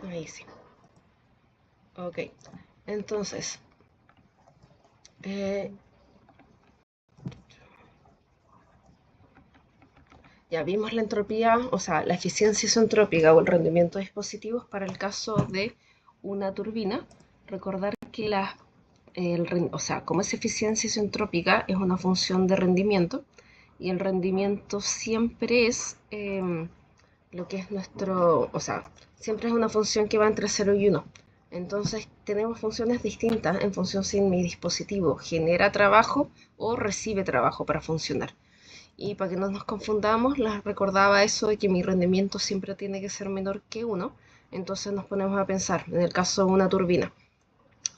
Ahí sí. Ok. Entonces, ya vimos la entropía, o sea, la eficiencia isentrópica o el rendimiento de dispositivos para el caso de una turbina. Recordar que o sea, como es eficiencia isentrópica, es una función de rendimiento y el rendimiento siempre es lo que es nuestro, o sea, siempre es una función que va entre 0 y 1. Entonces tenemos funciones distintas en función si mi dispositivo genera trabajo o recibe trabajo para funcionar. Y para que no nos confundamos, les recordaba eso de que mi rendimiento siempre tiene que ser menor que 1. Entonces nos ponemos a pensar, en el caso de una turbina,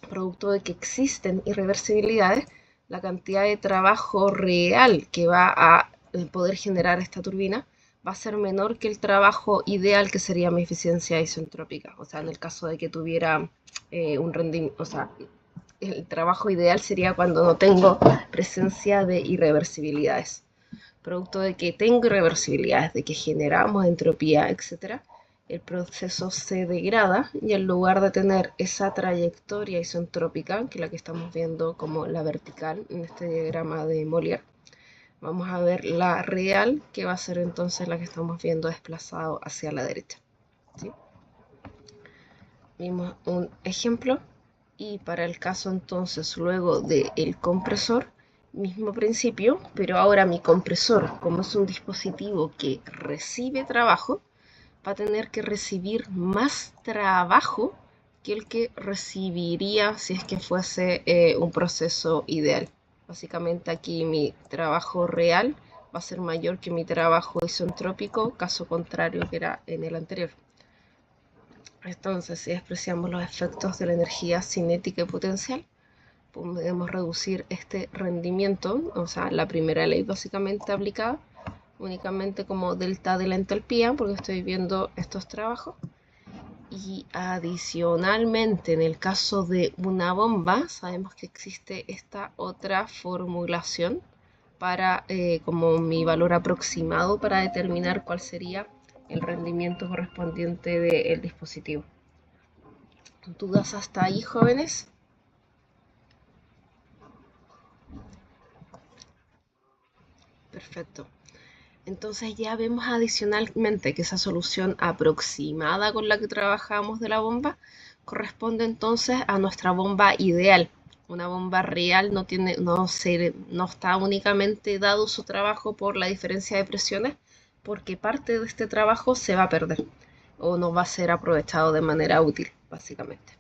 producto de que existen irreversibilidades, la cantidad de trabajo real que va a poder generar esta turbina va a ser menor que el trabajo ideal, que sería mi eficiencia isentrópica. O sea, en el caso de que tuviera un rendimiento, o sea, el trabajo ideal sería cuando no tengo presencia de irreversibilidades. Producto de que tengo irreversibilidades, de que generamos entropía, etcétera, el proceso se degrada y en lugar de tener esa trayectoria isentrópica, que es la que estamos viendo como la vertical en este diagrama de Molière, vamos a ver la real, que va a ser entonces la que estamos viendo desplazado hacia la derecha. ¿Sí? Vimos un ejemplo y para el caso entonces luego del compresor, mismo principio, pero ahora mi compresor, como es un dispositivo que recibe trabajo, va a tener que recibir más trabajo que el que recibiría si es que fuese un proceso ideal. Básicamente aquí mi trabajo real va a ser mayor que mi trabajo isentrópico, caso contrario que era en el anterior. Entonces, si despreciamos los efectos de la energía cinética y potencial, podemos reducir este rendimiento, o sea, la primera ley básicamente aplicada, únicamente como delta de la entalpía, porque estoy viendo estos trabajos. Y adicionalmente, en el caso de una bomba, sabemos que existe esta otra formulación para como mi valor aproximado para determinar cuál sería el rendimiento correspondiente del dispositivo. ¿Dudas hasta ahí, jóvenes? Perfecto. Entonces ya vemos adicionalmente que esa solución aproximada con la que trabajamos de la bomba corresponde entonces a nuestra bomba ideal. Una bomba real no está únicamente dado su trabajo por la diferencia de presiones, porque parte de este trabajo se va a perder o no va a ser aprovechado de manera útil, básicamente.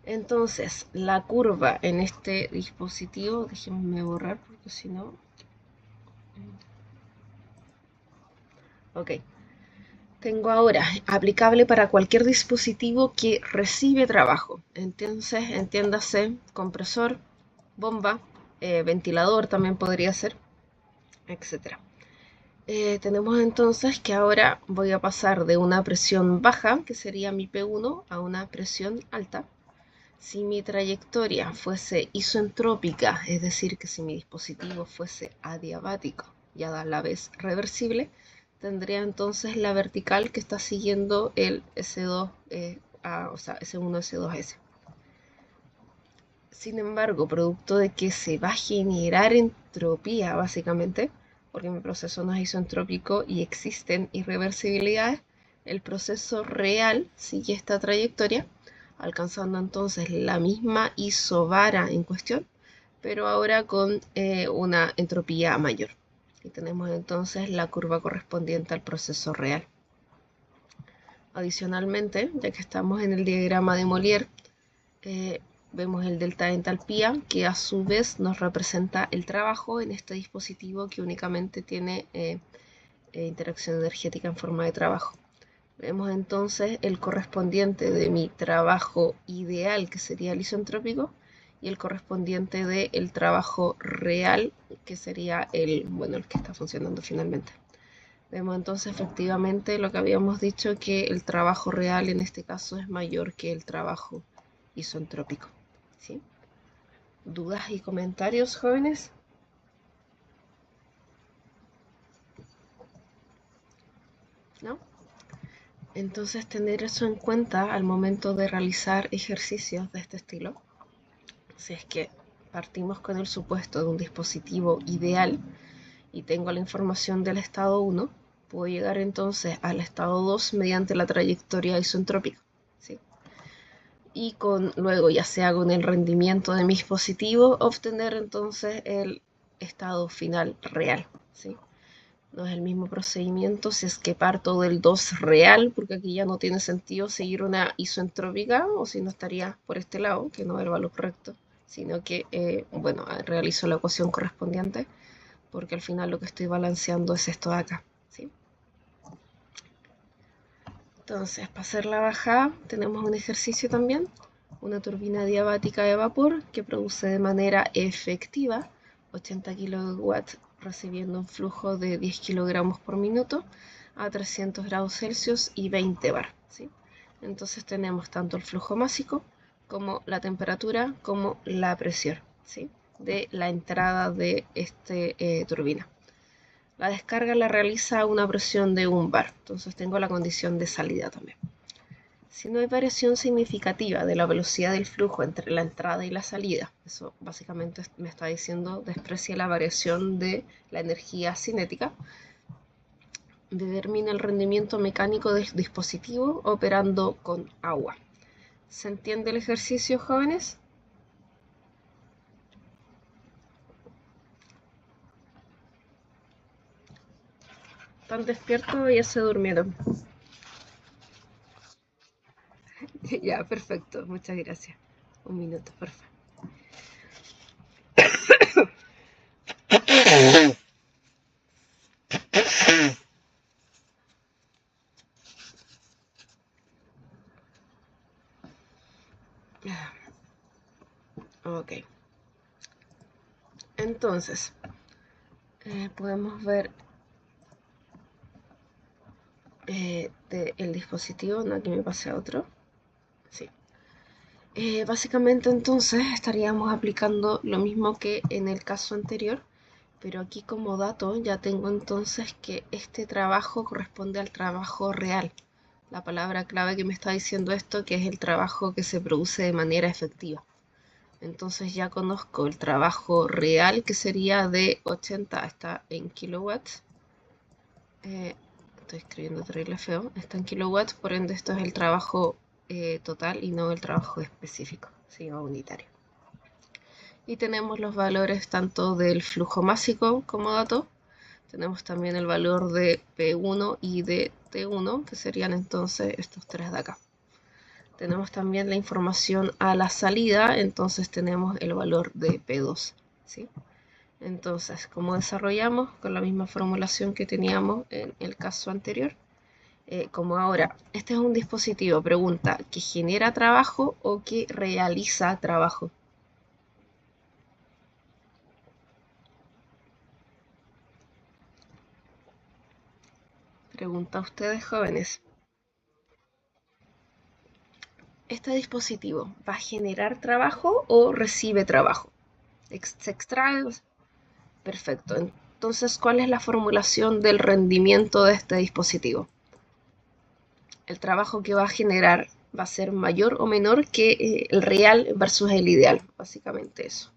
Entonces, la curva en este dispositivo, déjenme borrar porque si no... Ok. Tengo ahora aplicable para cualquier dispositivo que recibe trabajo. Entonces, entiéndase compresor, bomba, ventilador también podría ser, etcétera. Tenemos entonces que ahora voy a pasar de una presión baja, que sería mi P1, a una presión alta. Si mi trayectoria fuese isentrópica, es decir, que si mi dispositivo fuese adiabático y a la vez reversible, tendría entonces la vertical que está siguiendo el S2, o sea, S1, S2S. Sin embargo, producto de que se va a generar entropía, básicamente, porque mi proceso no es isentrópico y existen irreversibilidades, el proceso real sigue esta trayectoria, alcanzando entonces la misma isobara en cuestión, pero ahora con una entropía mayor. Y tenemos entonces la curva correspondiente al proceso real. Adicionalmente, ya que estamos en el diagrama de Molière, vemos el delta de entalpía, que a su vez nos representa el trabajo en este dispositivo que únicamente tiene interacción energética en forma de trabajo. Vemos entonces el correspondiente de mi trabajo ideal, que sería el isentrópico, y el correspondiente del trabajo real, que sería el que está funcionando finalmente. Vemos entonces efectivamente lo que habíamos dicho, que el trabajo real en este caso es mayor que el trabajo isentrópico. ¿Sí? ¿Dudas y comentarios, jóvenes? ¿No? Entonces, tener eso en cuenta al momento de realizar ejercicios de este estilo, si es que partimos con el supuesto de un dispositivo ideal y tengo la información del estado 1, puedo llegar entonces al estado 2 mediante la trayectoria isentrópica, ¿sí? Y luego, ya sea con el rendimiento de mi dispositivo, obtener entonces el estado final real, ¿sí? No es el mismo procedimiento si es que parto del 2 real, porque aquí ya no tiene sentido seguir una isentrópica, o si no estaría por este lado, que no es el valor correcto, sino que, bueno, realizo la ecuación correspondiente, porque al final lo que estoy balanceando es esto de acá, ¿sí? Entonces, para hacer la bajada, tenemos un ejercicio también, una turbina diabática de vapor que produce de manera efectiva 80 kilowatts recibiendo un flujo de 10 kilogramos por minuto a 300 grados Celsius y 20 bar, ¿sí? Entonces tenemos tanto el flujo másico como la temperatura como la presión, ¿sí? De la entrada de esta turbina. La descarga la realiza a una presión de 1 bar, entonces tengo la condición de salida también. Si no hay variación significativa de la velocidad del flujo entre la entrada y la salida, eso básicamente me está diciendo desprecia la variación de la energía cinética, determina el rendimiento mecánico del dispositivo operando con agua. ¿Se entiende el ejercicio, jóvenes? ¿Están despiertos o ya se durmieron? Ya, perfecto, muchas gracias. Un minuto, por favor. Ok. Entonces, podemos ver el dispositivo, no, aquí me pasé a otro. Sí. Básicamente entonces estaríamos aplicando lo mismo que en el caso anterior, pero aquí como dato ya tengo entonces que este trabajo corresponde al trabajo real. La palabra clave que me está diciendo esto, que es el trabajo que se produce de manera efectiva. Entonces ya conozco el trabajo real, que sería de 80, está en kilowatts. Estoy escribiendo terrible feo. Está en kilowatts, por ende esto es el trabajo total y no el trabajo específico, sino unitario. Y tenemos los valores tanto del flujo másico como dato. Tenemos también el valor de P1 y de T1, que serían entonces estos tres de acá. Tenemos también la información a la salida, entonces tenemos el valor de P2, ¿sí? Entonces, ¿cómo desarrollamos? Con la misma formulación que teníamos en el caso anterior. Como ahora, este es un dispositivo, pregunta, ¿que genera trabajo o que realiza trabajo? Pregunta a ustedes, jóvenes. ¿Este dispositivo va a generar trabajo o recibe trabajo? ¿Se extrae? Perfecto. Entonces, ¿cuál es la formulación del rendimiento de este dispositivo? El trabajo que va a generar va a ser mayor o menor que el real versus el ideal. Básicamente eso.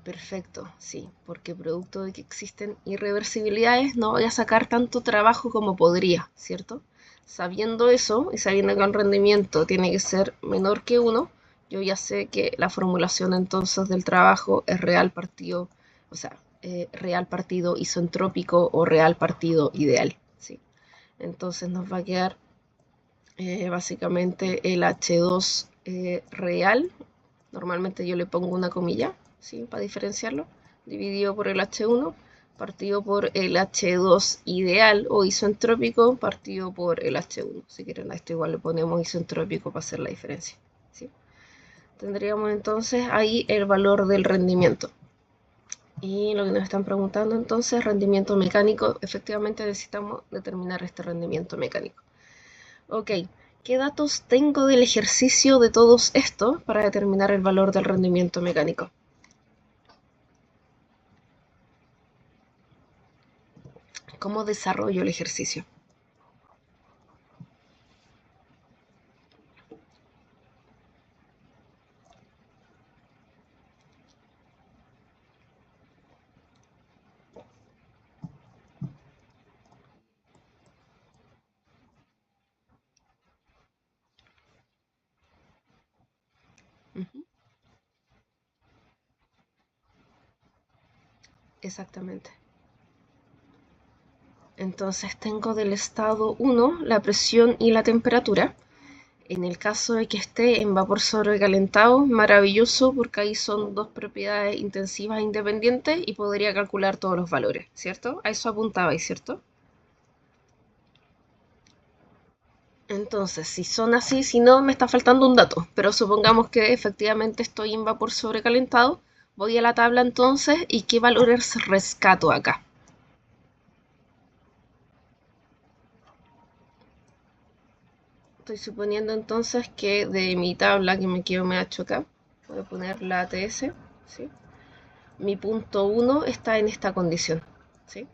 Perfecto, sí, porque producto de que existen irreversibilidades no voy a sacar tanto trabajo como podría, ¿cierto? Sabiendo eso y sabiendo que el rendimiento tiene que ser menor que 1, yo ya sé que la formulación entonces del trabajo es real partido, o sea, real partido isentrópico o real partido ideal, ¿sí? Entonces nos va a quedar básicamente el H2 real, normalmente yo le pongo una comilla, ¿sí? Para diferenciarlo, dividido por el H1, partido por el H2 ideal o isentrópico, partido por el H1. Si quieren a esto igual le ponemos isentrópico para hacer la diferencia, ¿sí? Tendríamos entonces ahí el valor del rendimiento. Y lo que nos están preguntando entonces, rendimiento mecánico, efectivamente necesitamos determinar este rendimiento mecánico. Ok, ¿qué datos tengo del ejercicio de todos estos para determinar el valor del rendimiento mecánico? ¿Cómo desarrollo el ejercicio? Ujú, exactamente. Entonces tengo del estado 1 la presión y la temperatura. En el caso de que esté en vapor sobrecalentado, maravilloso porque ahí son dos propiedades intensivas e independientes y podría calcular todos los valores, ¿cierto? A eso apuntabais, ¿cierto? Entonces, si son así, si no, me está faltando un dato, pero supongamos que efectivamente estoy en vapor sobrecalentado, voy a la tabla entonces y qué valores rescato acá. Estoy suponiendo entonces que de mi tabla que me quedo me ha hecho acá, voy a poner la ATS, ¿sí? Mi punto 1 está en esta condición, ¿sí?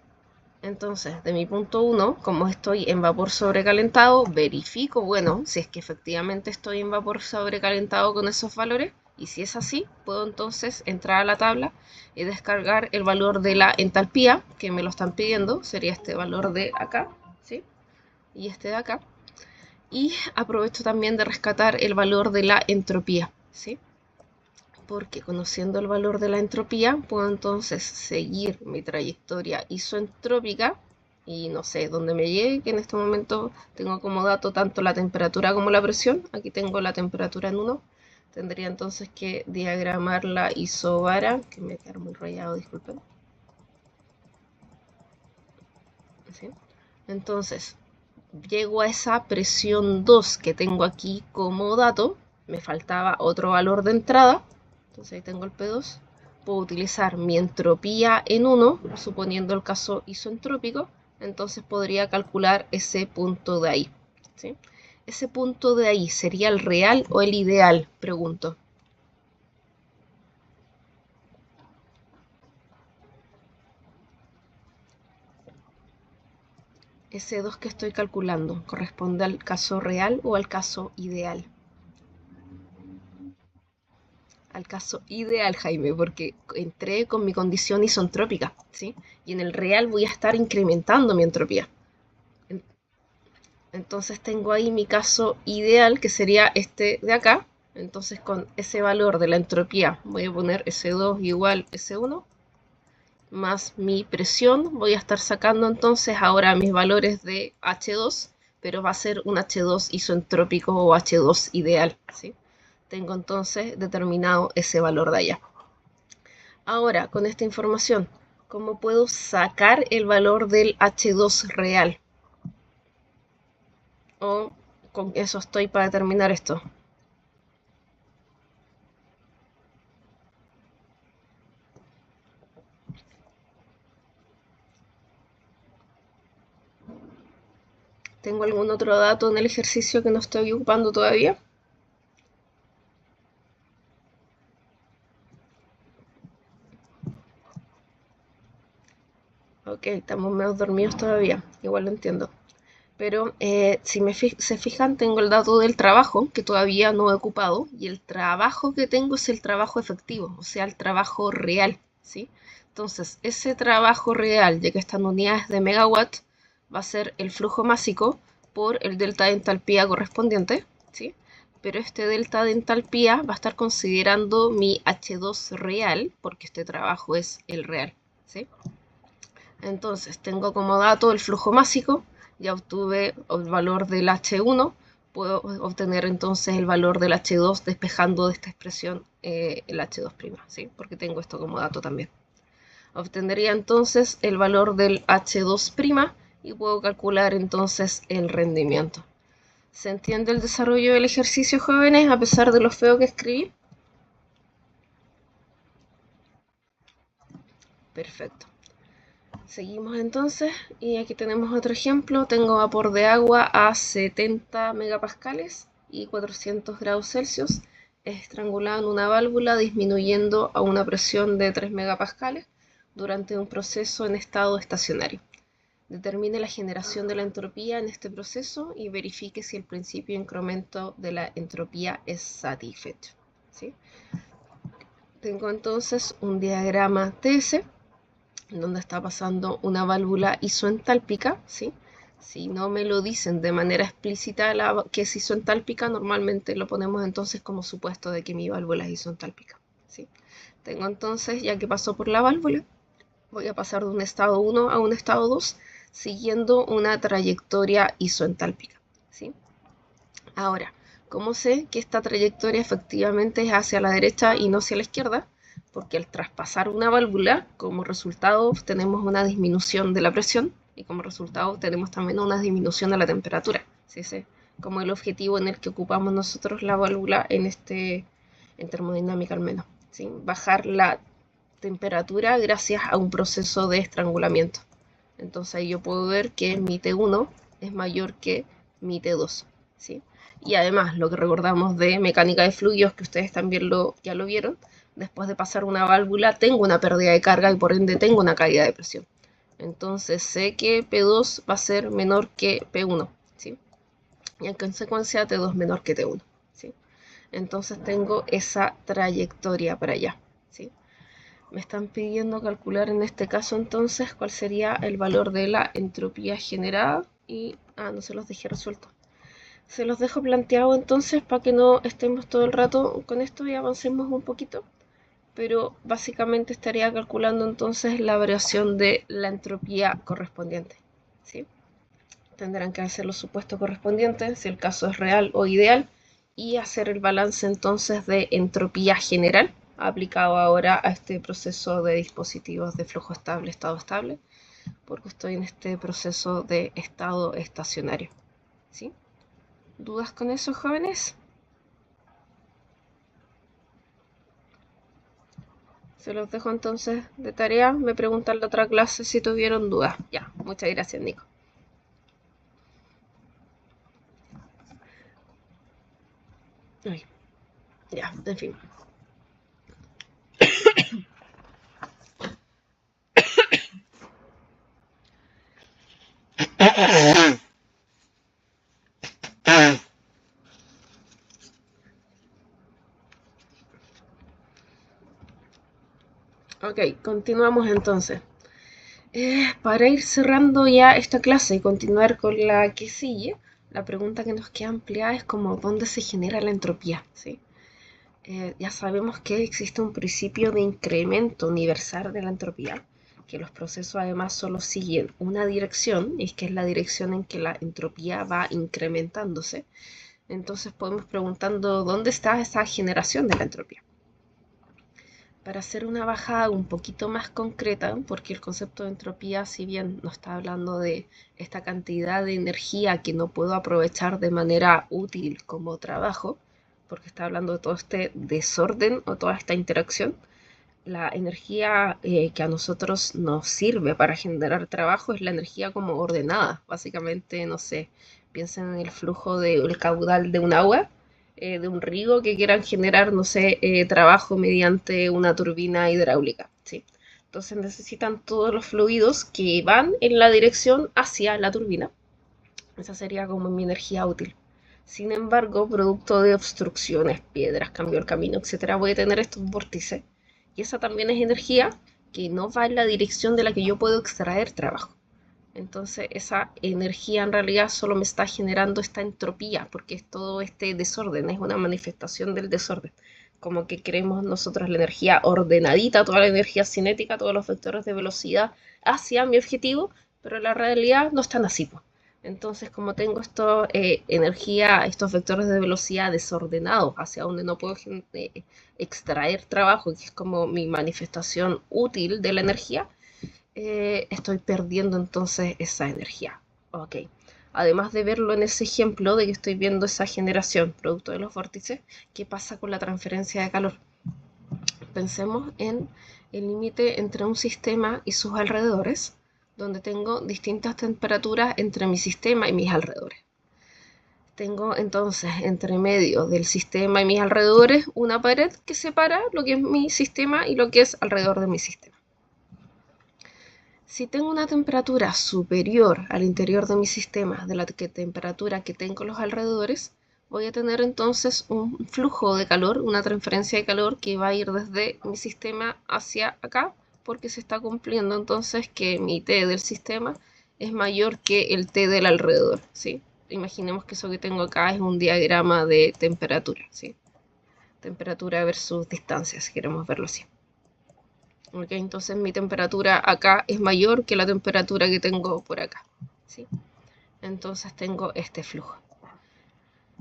Entonces, de mi punto 1, como estoy en vapor sobrecalentado, verifico, bueno, si es que efectivamente estoy en vapor sobrecalentado con esos valores, y si es así, puedo entonces entrar a la tabla y descargar el valor de la entalpía, que me lo están pidiendo, sería este valor de acá, ¿sí? Y este de acá. Y aprovecho también de rescatar el valor de la entropía, ¿sí? Porque conociendo el valor de la entropía, puedo entonces seguir mi trayectoria isoentrópica y no sé dónde me llegue, que en este momento tengo como dato tanto la temperatura como la presión. Aquí tengo la temperatura en 1. Tendría entonces que diagramar la isobara, que me queda muy rayado, disculpen. ¿Sí? Entonces, llego a esa presión 2 que tengo aquí como dato. Me faltaba otro valor de entrada. Entonces ahí tengo el P2. Puedo utilizar mi entropía en 1, suponiendo el caso isoentrópico. Entonces podría calcular ese punto de ahí, ¿sí? Ese punto de ahí, ¿sería el real o el ideal? Pregunto. Ese 2 que estoy calculando, ¿corresponde al caso real o al caso ideal? Al caso ideal, Jaime, porque entré con mi condición isentrópica, ¿sí? Y en el real voy a estar incrementando mi entropía. Entonces tengo ahí mi caso ideal, que sería este de acá. Entonces con ese valor de la entropía voy a poner S2 igual S1 más mi presión. Voy a estar sacando entonces ahora mis valores de H2, pero va a ser un H2 isentrópico o H2 ideal, ¿sí? Tengo entonces determinado ese valor de allá. Ahora, con esta información, ¿cómo puedo sacar el valor del H2 real? O con eso estoy para determinar esto. ¿Tengo algún otro dato en el ejercicio que no estoy ocupando todavía? Ok, estamos medio dormidos todavía, igual lo entiendo. Pero si se fijan, tengo el dato del trabajo que todavía no he ocupado y el trabajo que tengo es el trabajo efectivo, o sea, el trabajo real, ¿sí? Entonces, ese trabajo real, ya que están unidades de megawatt, va a ser el flujo másico por el delta de entalpía correspondiente, ¿sí? Pero este delta de entalpía va a estar considerando mi H2 real, porque este trabajo es el real, ¿sí? Entonces tengo como dato el flujo másico, ya obtuve el valor del H1, puedo obtener entonces el valor del H2 despejando de esta expresión el H2', ¿sí? Porque tengo esto como dato también. Obtendría entonces el valor del H2' y puedo calcular entonces el rendimiento. ¿Se entiende el desarrollo del ejercicio, jóvenes, a pesar de lo feo que escribí? Perfecto. Seguimos entonces y aquí tenemos otro ejemplo. Tengo vapor de agua a 70 megapascales y 400 grados Celsius, estrangulado en una válvula disminuyendo a una presión de 3 megapascales durante un proceso en estado estacionario. Determine la generación de la entropía en este proceso y verifique si el principio de incremento de la entropía es satisfecho, ¿sí? Tengo entonces un diagrama TS donde está pasando una válvula isoentálpica, ¿sí? Si no me lo dicen de manera explícita que es isoentálpica, normalmente lo ponemos entonces como supuesto de que mi válvula es isoentálpica, ¿sí? Tengo entonces, ya que pasó por la válvula, voy a pasar de un estado 1 a un estado 2 siguiendo una trayectoria isoentálpica, ¿sí? Ahora, ¿cómo sé que esta trayectoria efectivamente es hacia la derecha y no hacia la izquierda? Porque al traspasar una válvula, como resultado tenemos una disminución de la presión y como resultado tenemos también una disminución de la temperatura. ¿Sí? ¿Sí? Como el objetivo en el que ocupamos nosotros la válvula en termodinámica al menos. ¿Sí? Bajar la temperatura gracias a un proceso de estrangulamiento. Entonces ahí yo puedo ver que mi T1 es mayor que mi T2. ¿Sí? Y además, lo que recordamos de mecánica de fluidos, que ustedes también ya lo vieron, después de pasar una válvula tengo una pérdida de carga y por ende tengo una caída de presión. Entonces sé que P2 va a ser menor que P1, ¿sí? Y en consecuencia T2 menor que T1, ¿sí? Entonces tengo esa trayectoria para allá, ¿sí? Me están pidiendo calcular en este caso entonces cuál sería el valor de la entropía generada y... no se los dejé resuelto. Se los dejo planteado entonces para que no estemos todo el rato con esto y avancemos un poquito. Pero básicamente estaría calculando entonces la variación de la entropía correspondiente, ¿sí? Tendrán que hacer los supuestos correspondientes, si el caso es real o ideal, y hacer el balance entonces de entropía general, aplicado ahora a este proceso de dispositivos de flujo estable, estado estable, porque estoy en este proceso de estado estacionario, ¿sí? ¿Dudas con eso, jóvenes? Se los dejo entonces de tarea. Me preguntan la otra clase si tuvieron dudas. Ya, muchas gracias, Nico. Ay, ya, en fin. Ok, continuamos entonces. Para ir cerrando ya esta clase y continuar con la que sigue, la pregunta que nos queda ampliada es como dónde se genera la entropía, ¿sí? Ya sabemos que existe un principio de incremento universal de la entropía, que los procesos además solo siguen una dirección, y es que es la dirección en que la entropía va incrementándose. Entonces podemos preguntando dónde está esa generación de la entropía. Para hacer una bajada un poquito más concreta, porque el concepto de entropía, si bien nos está hablando de esta cantidad de energía que no puedo aprovechar de manera útil como trabajo, porque está hablando de todo este desorden o toda esta interacción, la energía que a nosotros nos sirve para generar trabajo es la energía como ordenada. Básicamente, no sé, piensen en el flujo del caudal de un agua, de un río que quieran generar, no sé, trabajo mediante una turbina hidráulica, ¿sí? Entonces necesitan todos los fluidos que van en la dirección hacia la turbina. Esa sería como mi energía útil. Sin embargo, producto de obstrucciones, piedras, cambio el camino, etcétera, voy a tener estos vórtices. Y esa también es energía que no va en la dirección de la que yo puedo extraer trabajo. Entonces, esa energía en realidad solo me está generando esta entropía, porque es todo este desorden, es una manifestación del desorden. Como que queremos nosotros la energía ordenadita, toda la energía cinética, todos los vectores de velocidad hacia mi objetivo, pero la realidad no están así, pues. Entonces, como tengo energía, estos vectores de velocidad desordenados hacia donde no puedo extraer trabajo, que es como mi manifestación útil de la energía, estoy perdiendo entonces esa energía. Ok. Además de verlo en ese ejemplo de que estoy viendo esa generación producto de los vórtices, ¿qué pasa con la transferencia de calor? Pensemos en el límite entre un sistema y sus alrededores, donde tengo distintas temperaturas entre mi sistema y mis alrededores. Tengo entonces entre medio del sistema y mis alrededores una pared que separa lo que es mi sistema y lo que es alrededor de mi sistema. Si tengo una temperatura superior al interior de mi sistema de la temperatura que tengo en los alrededores, voy a tener entonces un flujo de calor, una transferencia de calor que va a ir desde mi sistema hacia acá, porque se está cumpliendo entonces que mi T del sistema es mayor que el T del alrededor, ¿sí? Imaginemos que eso que tengo acá es un diagrama de temperatura, ¿sí? Temperatura versus distancia, si queremos verlo así. Ok, entonces mi temperatura acá es mayor que la temperatura que tengo por acá, ¿sí? Entonces tengo este flujo.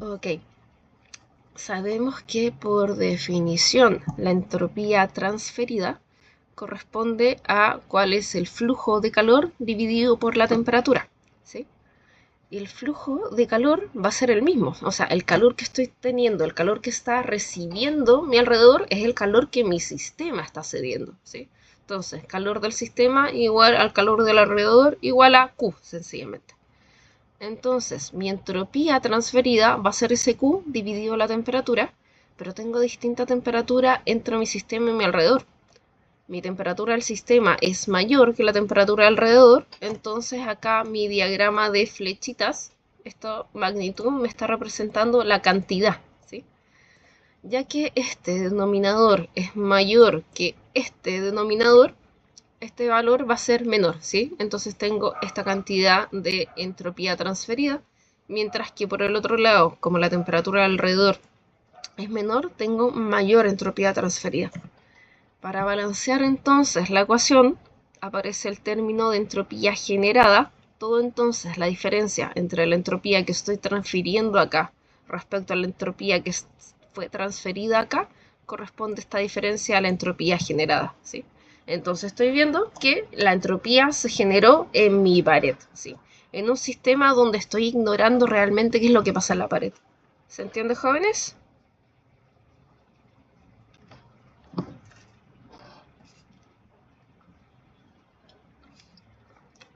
Ok, sabemos que por definición la entropía transferida corresponde a cuál es el flujo de calor dividido por la temperatura, ¿sí? Y el flujo de calor va a ser el mismo, o sea, el calor que estoy teniendo, el calor que está recibiendo mi alrededor es el calor que mi sistema está cediendo, ¿sí? Entonces, calor del sistema igual al calor del alrededor igual a Q, sencillamente. Entonces, mi entropía transferida va a ser ese Q dividido la temperatura, pero tengo distinta temperatura entre mi sistema y mi alrededor. Mi temperatura del sistema es mayor que la temperatura alrededor, entonces acá mi diagrama de flechitas, esta magnitud me está representando la cantidad, ¿sí? Ya que este denominador es mayor que este denominador, este valor va a ser menor, ¿sí? Entonces tengo esta cantidad de entropía transferida, mientras que por el otro lado, como la temperatura alrededor es menor, tengo mayor entropía transferida. Para balancear entonces la ecuación, aparece el término de entropía generada, todo entonces la diferencia entre la entropía que estoy transfiriendo acá respecto a la entropía que fue transferida acá, corresponde esta diferencia a la entropía generada, ¿sí? Entonces estoy viendo que la entropía se generó en mi pared, ¿sí? En un sistema donde estoy ignorando realmente qué es lo que pasa en la pared. ¿Se entiende, jóvenes?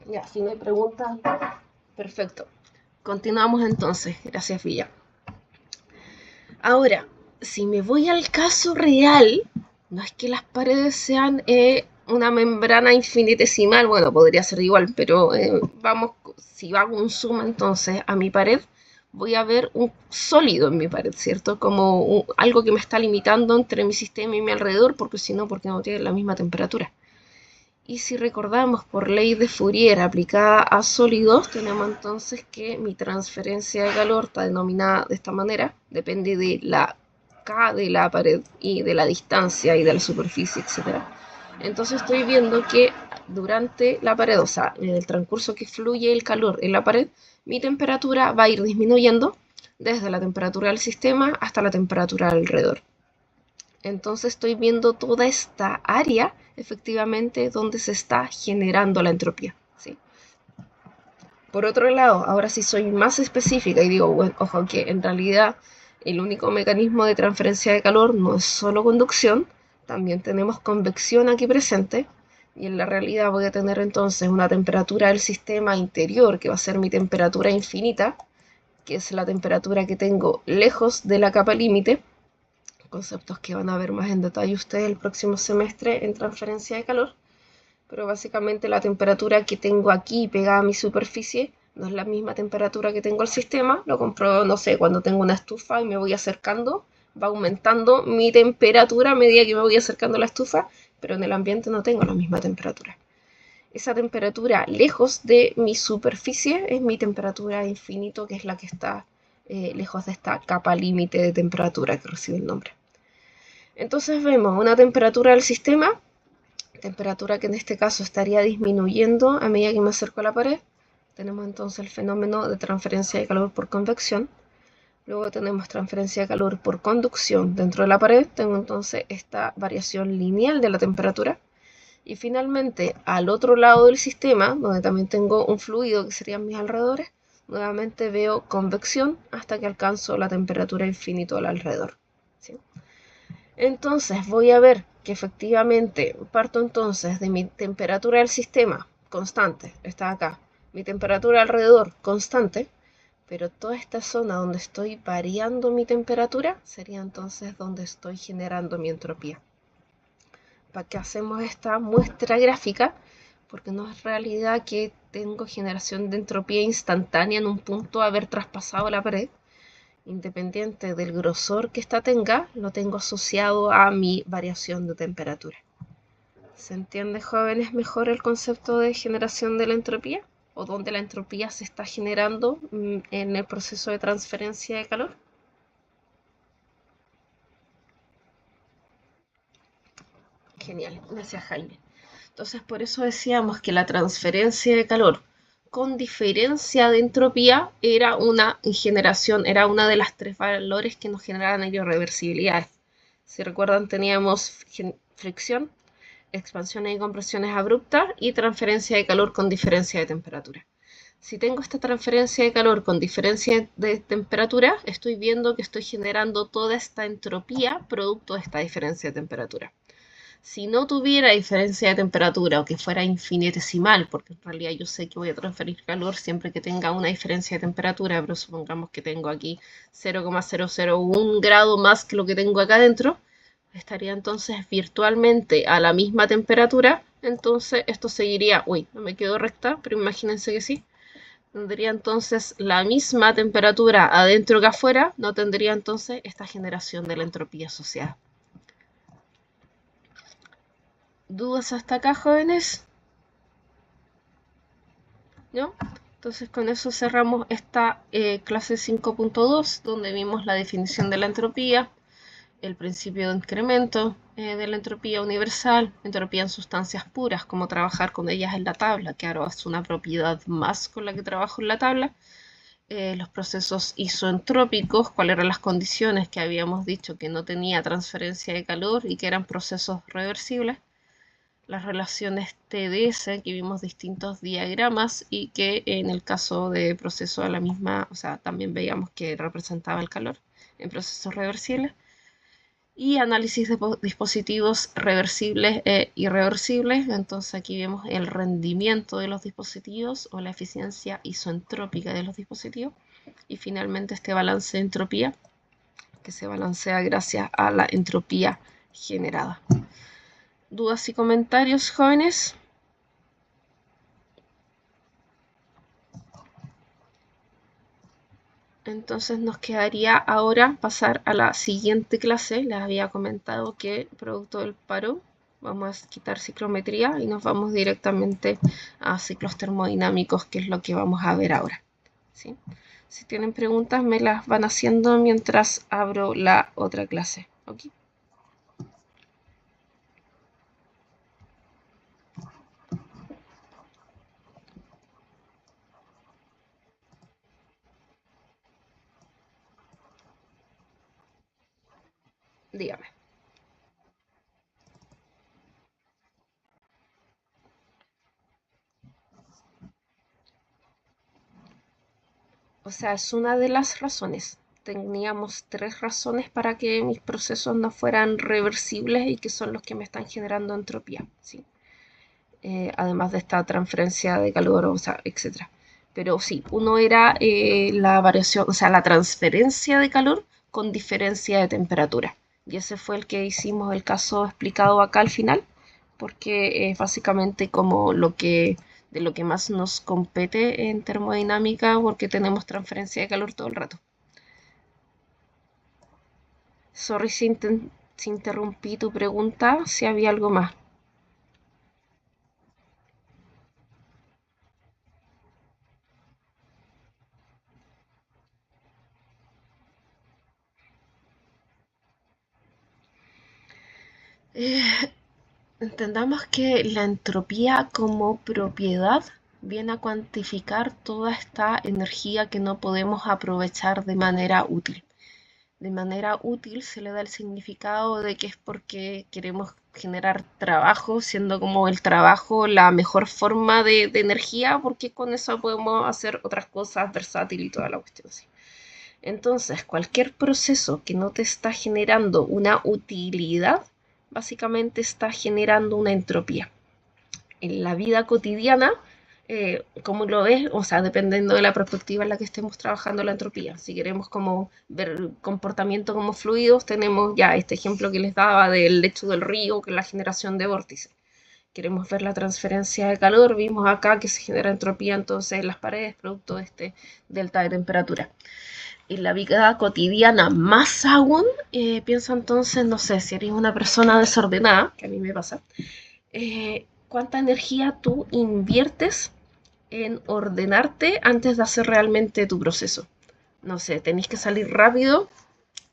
Ya, si no hay preguntas, perfecto. Continuamos entonces. Gracias, Villa. Ahora, si me voy al caso real, no es que las paredes sean una membrana infinitesimal, bueno, podría ser igual, pero vamos, si hago un zoom entonces a mi pared, voy a ver un sólido en mi pared, ¿cierto? Como algo que me está limitando entre mi sistema y mi alrededor, porque si no, porque no tiene la misma temperatura. Y si recordamos por ley de Fourier aplicada a sólidos, tenemos entonces que mi transferencia de calor está denominada de esta manera, depende de la K de la pared y de la distancia y de la superficie, etc. Entonces estoy viendo que durante la pared, o sea, en el transcurso que fluye el calor en la pared, mi temperatura va a ir disminuyendo desde la temperatura del sistema hasta la temperatura alrededor. Entonces estoy viendo toda esta área efectivamente donde se está generando la entropía, ¿sí? Por otro lado, ahora sí soy más específica y digo, bueno, ojo, que en realidad el único mecanismo de transferencia de calor no es solo conducción, también tenemos convección aquí presente, y en la realidad voy a tener entonces una temperatura del sistema interior, que va a ser mi temperatura infinita, que es la temperatura que tengo lejos de la capa límite, conceptos que van a ver más en detalle ustedes el próximo semestre en transferencia de calor, pero básicamente la temperatura que tengo aquí pegada a mi superficie no es la misma temperatura que tengo el sistema, lo compruebo, no sé, cuando tengo una estufa y me voy acercando, va aumentando mi temperatura a medida que me voy acercando a la estufa, pero en el ambiente no tengo la misma temperatura. Esa temperatura lejos de mi superficie es mi temperatura infinito, que es la que está lejos de esta capa límite de temperatura que recibe el nombre. Entonces vemos una temperatura del sistema, temperatura que en este caso estaría disminuyendo a medida que me acerco a la pared. Tenemos entonces el fenómeno de transferencia de calor por convección. Luego tenemos transferencia de calor por conducción dentro de la pared. Tengo entonces esta variación lineal de la temperatura. Y finalmente, al otro lado del sistema, donde también tengo un fluido que serían mis alrededores, nuevamente veo convección hasta que alcanzo la temperatura infinita al alrededor, ¿sí? Entonces voy a ver que efectivamente parto entonces de mi temperatura del sistema constante, está acá, mi temperatura alrededor constante, pero toda esta zona donde estoy variando mi temperatura sería entonces donde estoy generando mi entropía. ¿Para qué hacemos esta muestra gráfica? porque no es realidad que tengo generación de entropía instantánea en un punto a haber traspasado la pared. Independiente del grosor que ésta tenga, lo tengo asociado a mi variación de temperatura. ¿Se entiende, jóvenes, mejor el concepto de generación de la entropía? ¿O dónde la entropía se está generando en el proceso de transferencia de calor? Genial, gracias, Jaime. Entonces, por eso decíamos que la transferencia de calor con diferencia de entropía era una generación, era una de las tres valores que nos generaban irreversibilidad. Si recuerdan, teníamos fricción, expansiones y compresiones abruptas y transferencia de calor con diferencia de temperatura. Si tengo esta transferencia de calor con diferencia de temperatura, estoy viendo que estoy generando toda esta entropía producto de esta diferencia de temperatura. Si no tuviera diferencia de temperatura o que fuera infinitesimal, porque en realidad yo sé que voy a transferir calor siempre que tenga una diferencia de temperatura, pero supongamos que tengo aquí 0,001 grado más que lo que tengo acá adentro, estaría entonces virtualmente a la misma temperatura, entonces esto seguiría, uy, no me quedo recta, pero imagínense que sí, tendría entonces la misma temperatura adentro que afuera, no tendría entonces esta generación de la entropía asociada. ¿Dudas hasta acá, jóvenes? ¿No? Entonces con eso cerramos esta clase 5.2, donde vimos la definición de la entropía, el principio de incremento de la entropía universal, entropía en sustancias puras, cómo trabajar con ellas en la tabla, que ahora es una propiedad más con la que trabajo en la tabla, los procesos isoentrópicos, cuáles eran las condiciones que habíamos dicho que no tenía transferencia de calor y que eran procesos reversibles, las relaciones TDS, que vimos distintos diagramas y que en el caso de proceso a la misma, o sea, también veíamos que representaba el calor en procesos reversibles, y análisis de dispositivos reversibles e irreversibles. Entonces aquí vemos el rendimiento de los dispositivos o la eficiencia isoentrópica de los dispositivos, y finalmente este balance de entropía que se balancea gracias a la entropía generada. ¿Dudas y comentarios, jóvenes? Entonces nos quedaría ahora pasar a la siguiente clase. Les había comentado que producto del paro vamos a quitar ciclometría y nos vamos directamente a ciclos termodinámicos, que es lo que vamos a ver ahora. ¿Sí? Si tienen preguntas me las van haciendo mientras abro la otra clase. ¿Okay? Dígame. O sea, es una de las razones. Teníamos tres razones para que mis procesos no fueran reversibles y que son los que me están generando entropía, ¿sí? Además de esta transferencia de calor, o sea, etcétera. Pero sí, uno era la variación, o sea, la transferencia de calor con diferencia de temperatura. Y ese fue el que hicimos el caso explicado acá al final, porque es básicamente como de lo que más nos compete en termodinámica, porque tenemos transferencia de calor todo el rato. Sorry si interrumpí tu pregunta, si había algo más. Eh, Entendamos que la entropía como propiedad viene a cuantificar toda esta energía que no podemos aprovechar de manera útil. De manera útil se le da el significado de que es porque queremos generar trabajo, siendo como el trabajo la mejor forma de energía, porque con eso podemos hacer otras cosas versátil y toda la cuestión así. Entonces, cualquier proceso que no te está generando una utilidad, básicamente está generando una entropía. En la vida cotidiana, ¿cómo lo ves? O sea, dependiendo de la perspectiva en la que estemos trabajando la entropía. Si queremos como ver comportamiento como fluidos, tenemos ya este ejemplo que les daba del lecho del río, que es la generación de vórtices. queremos ver la transferencia de calor, vimos acá que se genera entropía entonces en las paredes producto de este delta de temperatura. En la vida cotidiana más aún, piensa entonces, no sé, si eres una persona desordenada, que a mí me pasa, ¿cuánta energía tú inviertes en ordenarte antes de hacer realmente tu proceso? No sé, tenéis que salir rápido,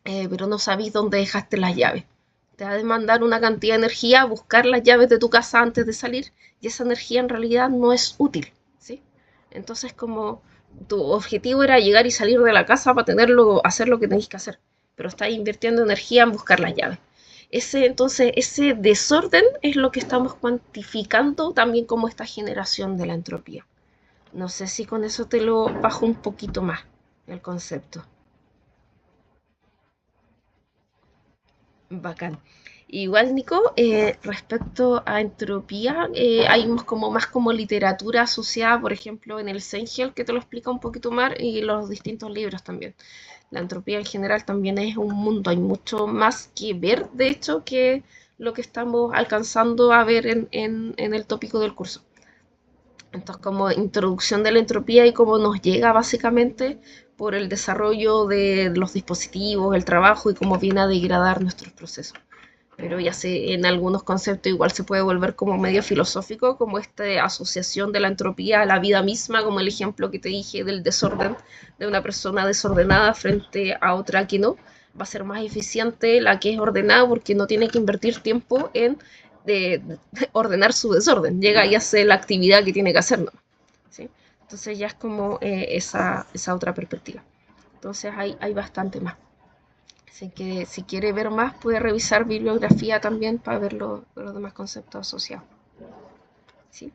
pero no sabéis dónde dejaste las llaves. Te va a demandar una cantidad de energía buscar las llaves de tu casa antes de salir y esa energía en realidad no es útil, ¿sí? Entonces como tu objetivo era llegar y salir de la casa para tenerlo, hacer lo que tenéis que hacer, pero estás invirtiendo energía en buscar las llaves. Entonces, ese desorden es lo que estamos cuantificando también como esta generación de la entropía. No sé si con eso te lo bajo un poquito más el concepto. Bacán. Igual, Nico, respecto a entropía, hay como más como literatura asociada, por ejemplo, en el Sengel, que te lo explica un poquito más, y los distintos libros también. La entropía en general también es un mundo, hay mucho más que ver, de hecho, que lo que estamos alcanzando a ver en el tópico del curso. Entonces, como introducción de la entropía y cómo nos llega básicamente por el desarrollo de los dispositivos, el trabajo y cómo viene a degradar nuestros procesos. Pero ya sé, en algunos conceptos igual se puede volver como medio filosófico, como esta asociación de la entropía a la vida misma, como el ejemplo que te dije del desorden de una persona desordenada frente a otra que no. Va a ser más eficiente la que es ordenada porque no tiene que invertir tiempo en ordenar su desorden. Llega y hace la actividad que tiene que hacer, ¿no? ¿Sí? Entonces ya es como esa otra perspectiva. Entonces hay bastante más. Así que si quiere ver más, puede revisar bibliografía también para ver los demás conceptos asociados. ¿Sí?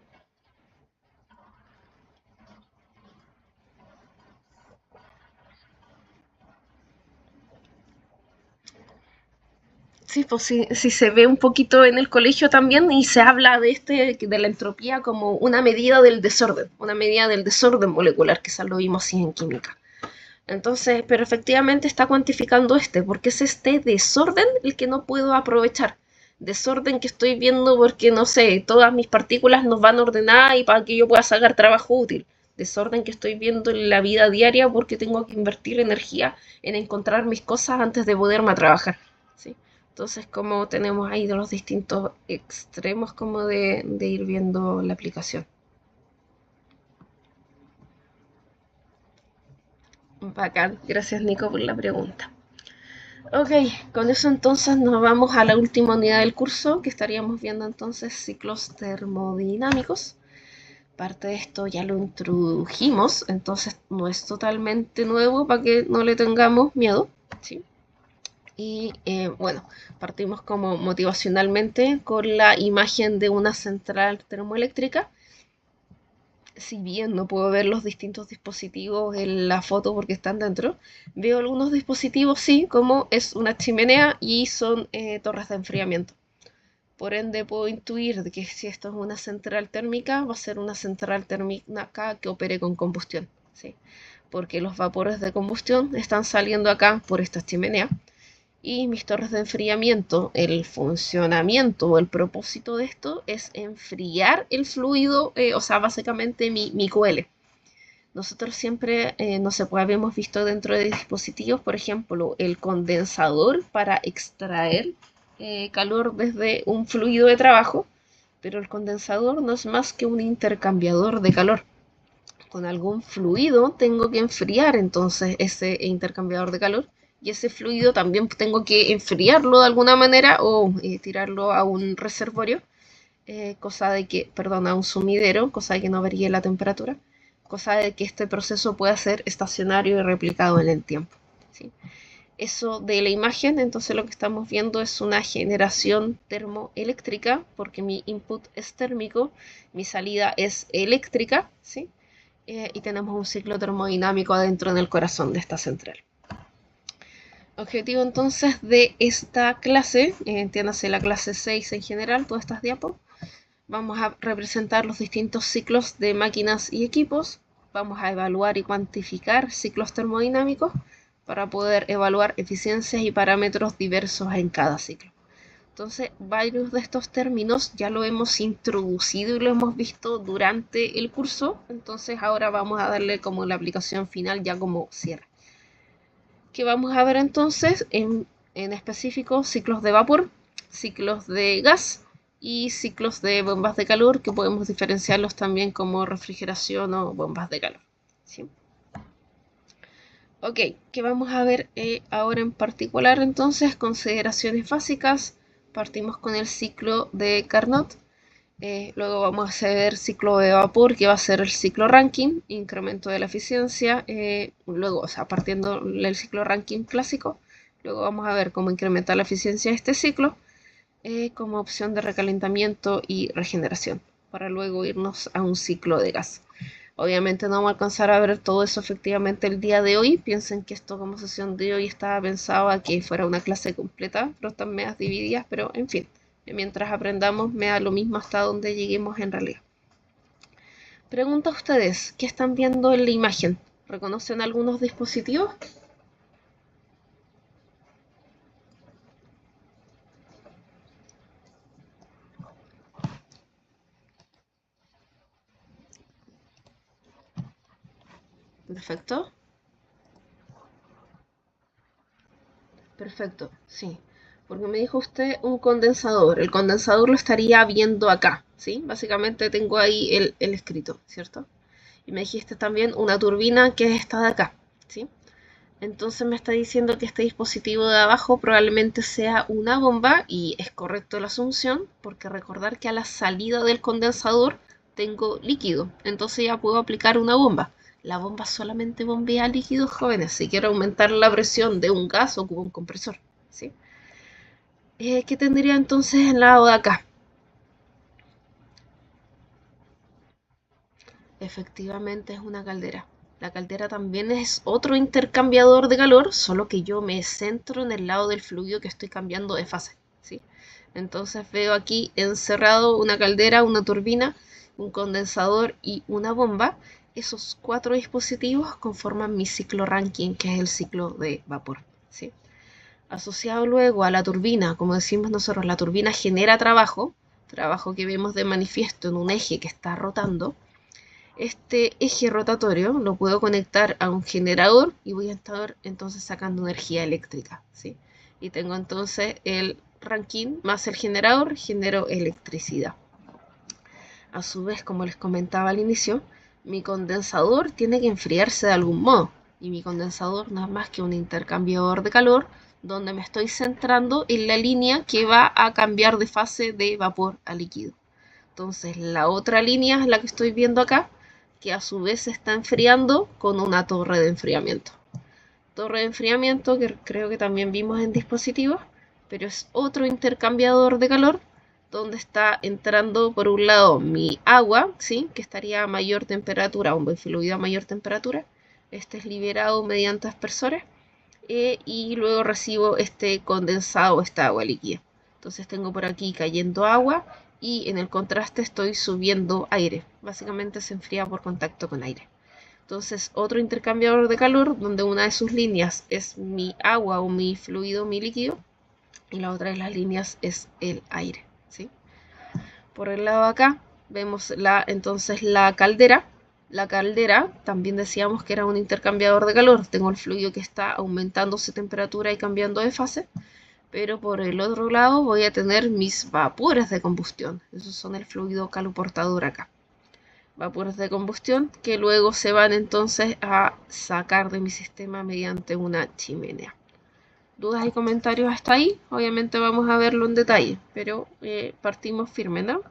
Sí, pues sí, sí se ve un poquito en el colegio también y se habla de la entropía como una medida del desorden molecular, que eso lo vimos así en química. Entonces, pero efectivamente está cuantificando porque es este desorden el que no puedo aprovechar. Desorden que estoy viendo porque, no sé, todas mis partículas nos van ordenadas y para que yo pueda sacar trabajo útil. Desorden que estoy viendo en la vida diaria porque tengo que invertir energía en encontrar mis cosas antes de poderme a trabajar. ¿Sí? Entonces, como tenemos ahí de los distintos extremos como de ir viendo la aplicación. Bacán. Gracias, Nico, por la pregunta. Ok, con eso entonces nos vamos a la última unidad del curso, que estaríamos viendo entonces ciclos termodinámicos. Parte de esto ya lo introdujimos, entonces no es totalmente nuevo para que no le tengamos miedo. ¿Sí? Y bueno, partimos como motivacionalmente con la imagen de una central termoeléctrica. Si bien no puedo ver los distintos dispositivos en la foto porque están dentro, veo algunos dispositivos sí, como es una chimenea y son torres de enfriamiento. Por ende, puedo intuir de que si esto es una central térmica, va a ser una central térmica que opere con combustión, ¿sí? Porque los vapores de combustión están saliendo acá por esta chimenea y mis torres de enfriamiento, el funcionamiento o el propósito de esto es enfriar el fluido, o sea, básicamente mi QL. Nosotros siempre, no sé, pues habíamos visto dentro de dispositivos, por ejemplo, el condensador para extraer calor desde un fluido de trabajo, pero el condensador no es más que un intercambiador de calor. Con algún fluido tengo que enfriar entonces ese intercambiador de calor y ese fluido también tengo que enfriarlo de alguna manera o tirarlo a un reservorio, cosa de que, perdón, a un sumidero, cosa de que no varíe la temperatura, cosa de que este proceso pueda ser estacionario y replicado en el tiempo. ¿Sí? Eso de la imagen, entonces lo que estamos viendo es una generación termoeléctrica, porque mi input es térmico, mi salida es eléctrica, ¿sí? Y tenemos un ciclo termodinámico adentro en el corazón de esta central. Objetivo entonces de esta clase, entiéndase la clase 6 en general, todas estas diapos, vamos a representar los distintos ciclos de máquinas y equipos, vamos a evaluar y cuantificar ciclos termodinámicos para poder evaluar eficiencias y parámetros diversos en cada ciclo. Entonces, varios de estos términos ya lo hemos introducido y lo hemos visto durante el curso. Entonces, ahora vamos a darle como la aplicación final, ya como cierre. ¿Qué vamos a ver entonces? En específico, ciclos de vapor, ciclos de gas y ciclos de bombas de calor, que podemos diferenciarlos también como refrigeración o bombas de calor. ¿Sí? Ok, ¿qué vamos a ver ahora en particular entonces? Consideraciones básicas. Partimos con el ciclo de Carnot. Luego vamos a hacer ciclo de vapor, que va a ser el ciclo Rankine, incremento de la eficiencia. Luego, o sea, partiendo del ciclo Rankine clásico, luego vamos a ver cómo incrementar la eficiencia de este ciclo como opción de recalentamiento y regeneración, para luego irnos a un ciclo de gas. Obviamente no vamos a alcanzar a ver todo eso efectivamente el día de hoy. Piensen que esto como sesión de hoy estaba pensado a que fuera una clase completa, pero están medias divididas, pero en fin, mientras aprendamos me da lo mismo hasta donde lleguemos en realidad. Pregunto a ustedes, ¿qué están viendo en la imagen? ¿Reconocen algunos dispositivos? Perfecto. Perfecto, sí. Porque me dijo usted un condensador. El condensador lo estaría viendo acá, ¿sí? Básicamente tengo ahí el escrito, ¿cierto? Y me dijiste también una turbina que es esta de acá, ¿sí? Entonces me está diciendo que este dispositivo de abajo probablemente sea una bomba y es correcto la asunción, porque recordar que a la salida del condensador tengo líquido, entonces ya puedo aplicar una bomba. La bomba solamente bombea líquidos, jóvenes. Si quiero aumentar la presión de un gas, ocupo un compresor, ¿sí? ¿Qué tendría entonces en el lado de acá? Efectivamente es una caldera. La caldera también es otro intercambiador de calor, solo que yo me centro en el lado del fluido que estoy cambiando de fase, ¿sí? Entonces veo aquí encerrado una caldera, una turbina, un condensador y una bomba. Esos cuatro dispositivos conforman mi ciclo Rankine, que es el ciclo de vapor, ¿sí? Asociado luego a la turbina, como decimos nosotros, la turbina genera trabajo, trabajo que vemos de manifiesto en un eje que está rotando. Este eje rotatorio lo puedo conectar a un generador y voy a estar entonces sacando energía eléctrica, ¿sí? Y tengo entonces el Rankine más el generador, genero electricidad. A su vez, como les comentaba al inicio, mi condensador tiene que enfriarse de algún modo. Y mi condensador no es más que un intercambiador de calor donde me estoy centrando en la línea que va a cambiar de fase de vapor a líquido. Entonces la otra línea es la que estoy viendo acá, que a su vez se está enfriando con una torre de enfriamiento. Torre de enfriamiento que creo que también vimos en dispositivos, pero es otro intercambiador de calor donde está entrando por un lado mi agua, ¿sí? Que estaría a mayor temperatura, un fluido a mayor temperatura. Este es liberado mediante aspersores y luego recibo este condensado, esta agua líquida. Entonces tengo por aquí cayendo agua y en el contraste estoy subiendo aire. Básicamente se enfría por contacto con aire. Entonces otro intercambiador de calor donde una de sus líneas es mi agua o mi fluido, mi líquido, y la otra de las líneas es el aire, ¿sí? Por el lado de acá vemos entonces la caldera. La caldera también decíamos que era un intercambiador de calor. Tengo el fluido que está aumentando su temperatura y cambiando de fase. Pero por el otro lado voy a tener mis vapores de combustión. Esos son el fluido caloportador acá. Vapores de combustión que luego se van entonces a sacar de mi sistema mediante una chimenea. ¿Dudas y comentarios hasta ahí? Obviamente vamos a verlo en detalle, pero partimos firme, ¿no?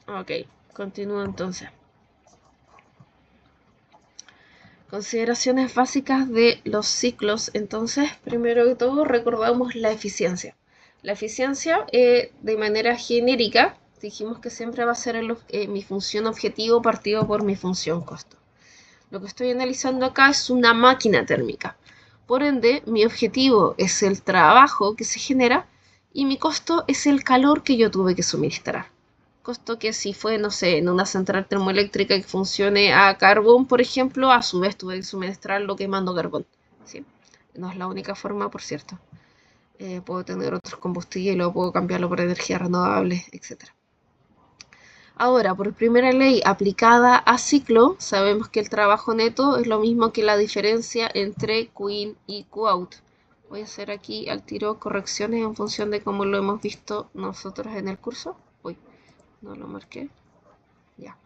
Ok, continúo entonces. Consideraciones básicas de los ciclos. Entonces, primero que todo, recordamos la eficiencia. La eficiencia, de manera genérica, dijimos que siempre va a ser mi función objetivo partido por mi función costo. Lo que estoy analizando acá es una máquina térmica. Por ende, mi objetivo es el trabajo que se genera y mi costo es el calor que yo tuve que suministrar. Costo que si fue, no sé, en una central termoeléctrica que funcione a carbón, por ejemplo, a su vez tuve que suministrarlo quemando carbón, ¿sí? No es la única forma, por cierto. Puedo tener otros combustibles y luego puedo cambiarlo por energía renovable, etc. Ahora, por primera ley aplicada a ciclo, sabemos que el trabajo neto es lo mismo que la diferencia entre Qin y Qout. Voy a hacer aquí al tiro correcciones en función de cómo lo hemos visto nosotros en el curso. Uy, no lo marqué. Ya.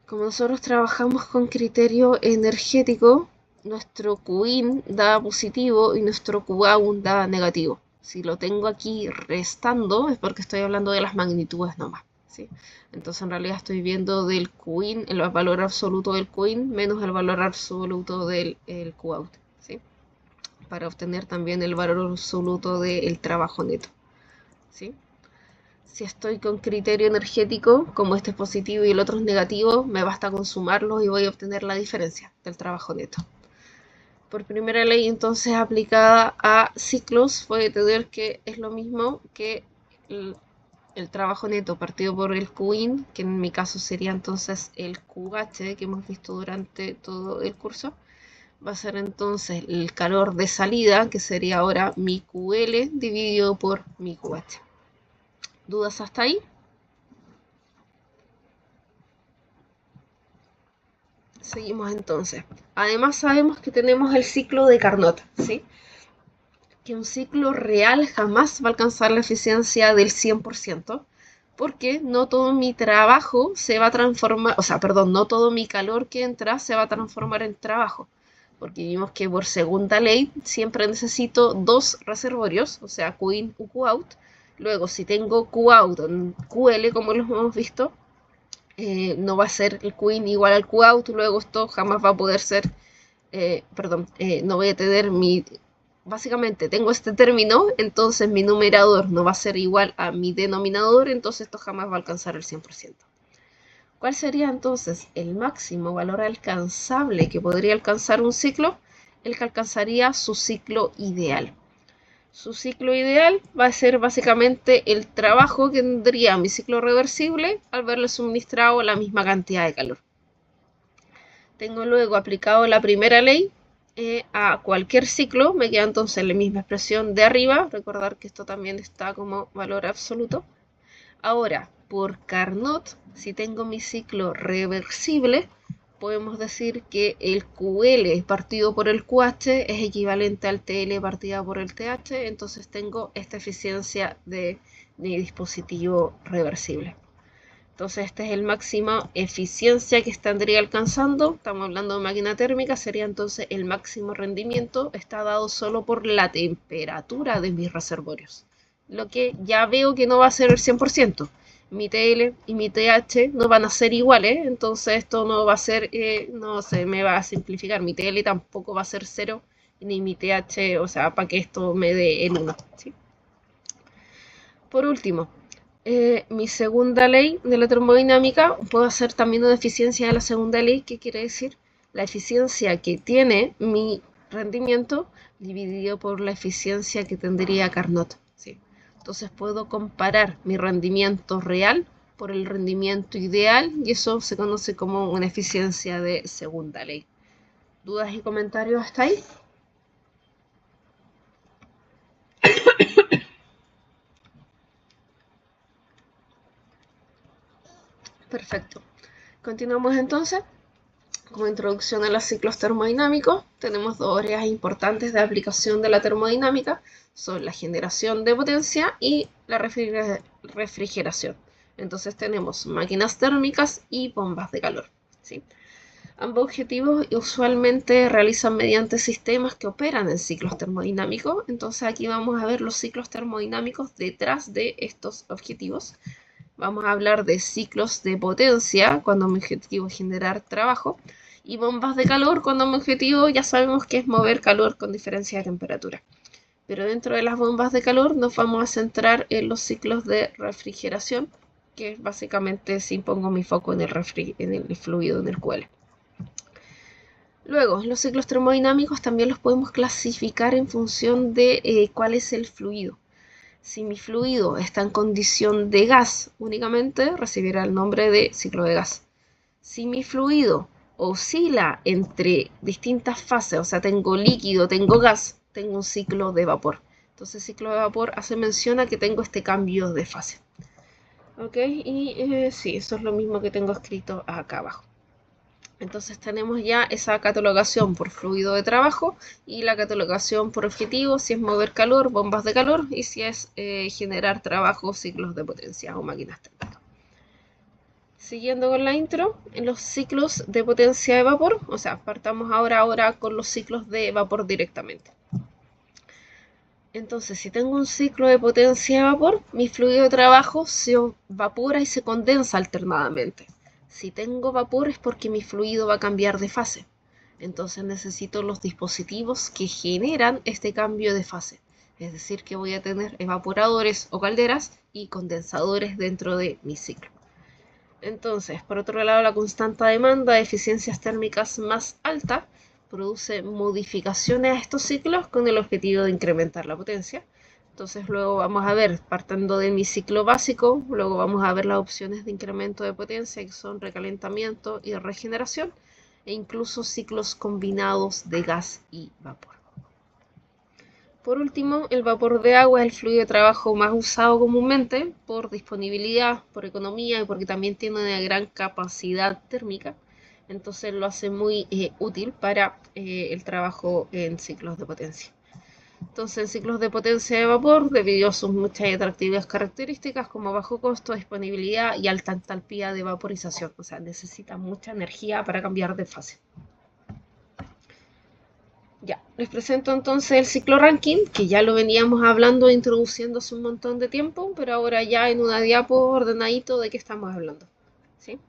Como nosotros trabajamos con criterio energético, nuestro Qin da positivo y nuestro Qout da negativo. Si lo tengo aquí restando es porque estoy hablando de las magnitudes nomás. ¿Sí? Entonces en realidad estoy viendo del Qin, el valor absoluto del Qin menos el valor absoluto del Qout, ¿sí? Para obtener también el valor absoluto del trabajo neto, ¿sí? Si estoy con criterio energético, como este es positivo y el otro es negativo, me basta con sumarlos y voy a obtener la diferencia del trabajo neto. Por primera ley entonces aplicada a ciclos, voy a tener que es lo mismo que el trabajo neto partido por el Qin, que en mi caso sería entonces el QH que hemos visto durante todo el curso, va a ser entonces el calor de salida, que sería ahora mi QL dividido por mi QH. ¿Dudas hasta ahí? Seguimos entonces. Además sabemos que tenemos el ciclo de Carnot, ¿sí? Que un ciclo real jamás va a alcanzar la eficiencia del 100%, porque no todo mi trabajo se va a transformar, o sea, perdón, no todo mi calor que entra se va a transformar en trabajo, porque vimos que por segunda ley siempre necesito dos reservorios, o sea, Qin u Qout. Luego, si tengo Qout en QL, como los hemos visto, no va a ser el Qin igual al Qout, luego esto jamás va a poder ser, no voy a tener básicamente tengo este término, entonces mi numerador no va a ser igual a mi denominador, entonces esto jamás va a alcanzar el 100%. ¿Cuál sería entonces el máximo valor alcanzable que podría alcanzar un ciclo? El que alcanzaría su ciclo ideal. Su ciclo ideal va a ser básicamente el trabajo que tendría mi ciclo reversible al verle suministrado la misma cantidad de calor. Tengo luego aplicado la primera ley a cualquier ciclo, me queda entonces la misma expresión de arriba, recordar que esto también está como valor absoluto. Ahora, por Carnot, si tengo mi ciclo reversible, podemos decir que el QL partido por el QH es equivalente al TL partido por el TH, entonces tengo esta eficiencia de mi dispositivo reversible. Entonces este es el máximo eficiencia que estaría alcanzando, estamos hablando de máquina térmica, sería entonces el máximo rendimiento, está dado solo por la temperatura de mis reservorios. Lo que ya veo que no va a ser el 100%. Mi TL y mi TH no van a ser iguales, entonces esto no va a ser, no se me va a simplificar. Mi TL tampoco va a ser 0, ni mi TH, o sea, para que esto me dé el 1. ¿Sí? Por último, mi segunda ley de la termodinámica puedo hacer también una eficiencia de la segunda ley, que quiere decir la eficiencia que tiene mi rendimiento dividido por la eficiencia que tendría Carnot. ¿Sí? Entonces puedo comparar mi rendimiento real por el rendimiento ideal y eso se conoce como una eficiencia de segunda ley. ¿Dudas y comentarios hasta ahí? Perfecto. Continuamos entonces. Como introducción a los ciclos termodinámicos, tenemos dos áreas importantes de aplicación de la termodinámica, son la generación de potencia y la refrigeración. Entonces tenemos máquinas térmicas y bombas de calor. ¿Sí? Ambos objetivos usualmente realizan mediante sistemas que operan en ciclos termodinámicos. Entonces aquí vamos a ver los ciclos termodinámicos detrás de estos objetivos. Vamos a hablar de ciclos de potencia, cuando mi objetivo es generar trabajo, y bombas de calor, cuando mi objetivo ya sabemos que es mover calor con diferencia de temperatura. Pero dentro de las bombas de calor nos vamos a centrar en los ciclos de refrigeración, que es básicamente si pongo mi foco en el fluido, en el QL. Luego, los ciclos termodinámicos también los podemos clasificar en función de cuál es el fluido. Si mi fluido está en condición de gas únicamente, recibirá el nombre de ciclo de gas. Si mi fluido oscila entre distintas fases, o sea, tengo líquido, tengo gas, tengo un ciclo de vapor. Entonces, ciclo de vapor hace mención a que tengo este cambio de fase. Ok, y sí, eso es lo mismo que tengo escrito acá abajo. Entonces tenemos ya esa catalogación por fluido de trabajo y la catalogación por objetivo, si es mover calor, bombas de calor, y si es generar trabajo, ciclos de potencia o máquinas térmicas. Siguiendo con la intro, en los ciclos de potencia de vapor, o sea, partamos ahora con los ciclos de vapor directamente. Entonces, si tengo un ciclo de potencia de vapor, mi fluido de trabajo se evapora y se condensa alternadamente. Si tengo vapor es porque mi fluido va a cambiar de fase. Entonces necesito los dispositivos que generan este cambio de fase. Es decir, que voy a tener evaporadores o calderas y condensadores dentro de mi ciclo. Entonces, por otro lado, la constante demanda de eficiencias térmicas más alta produce modificaciones a estos ciclos con el objetivo de incrementar la potencia. Entonces luego vamos a ver, partiendo de mi ciclo básico, luego vamos a ver las opciones de incremento de potencia, que son recalentamiento y regeneración, e incluso ciclos combinados de gas y vapor. Por último, el vapor de agua es el fluido de trabajo más usado comúnmente por disponibilidad, por economía y porque también tiene una gran capacidad térmica. Entonces lo hace muy útil para el trabajo en ciclos de potencia. Entonces, en ciclos de potencia de vapor, debido a sus muchas y atractivas características como bajo costo, disponibilidad y alta entalpía de vaporización. O sea, necesita mucha energía para cambiar de fase. Ya, les presento entonces el ciclo Rankine, que ya lo veníamos hablando, introduciendo hace un montón de tiempo, pero ahora ya en una diapo ordenadito de qué estamos hablando. ¿Sí?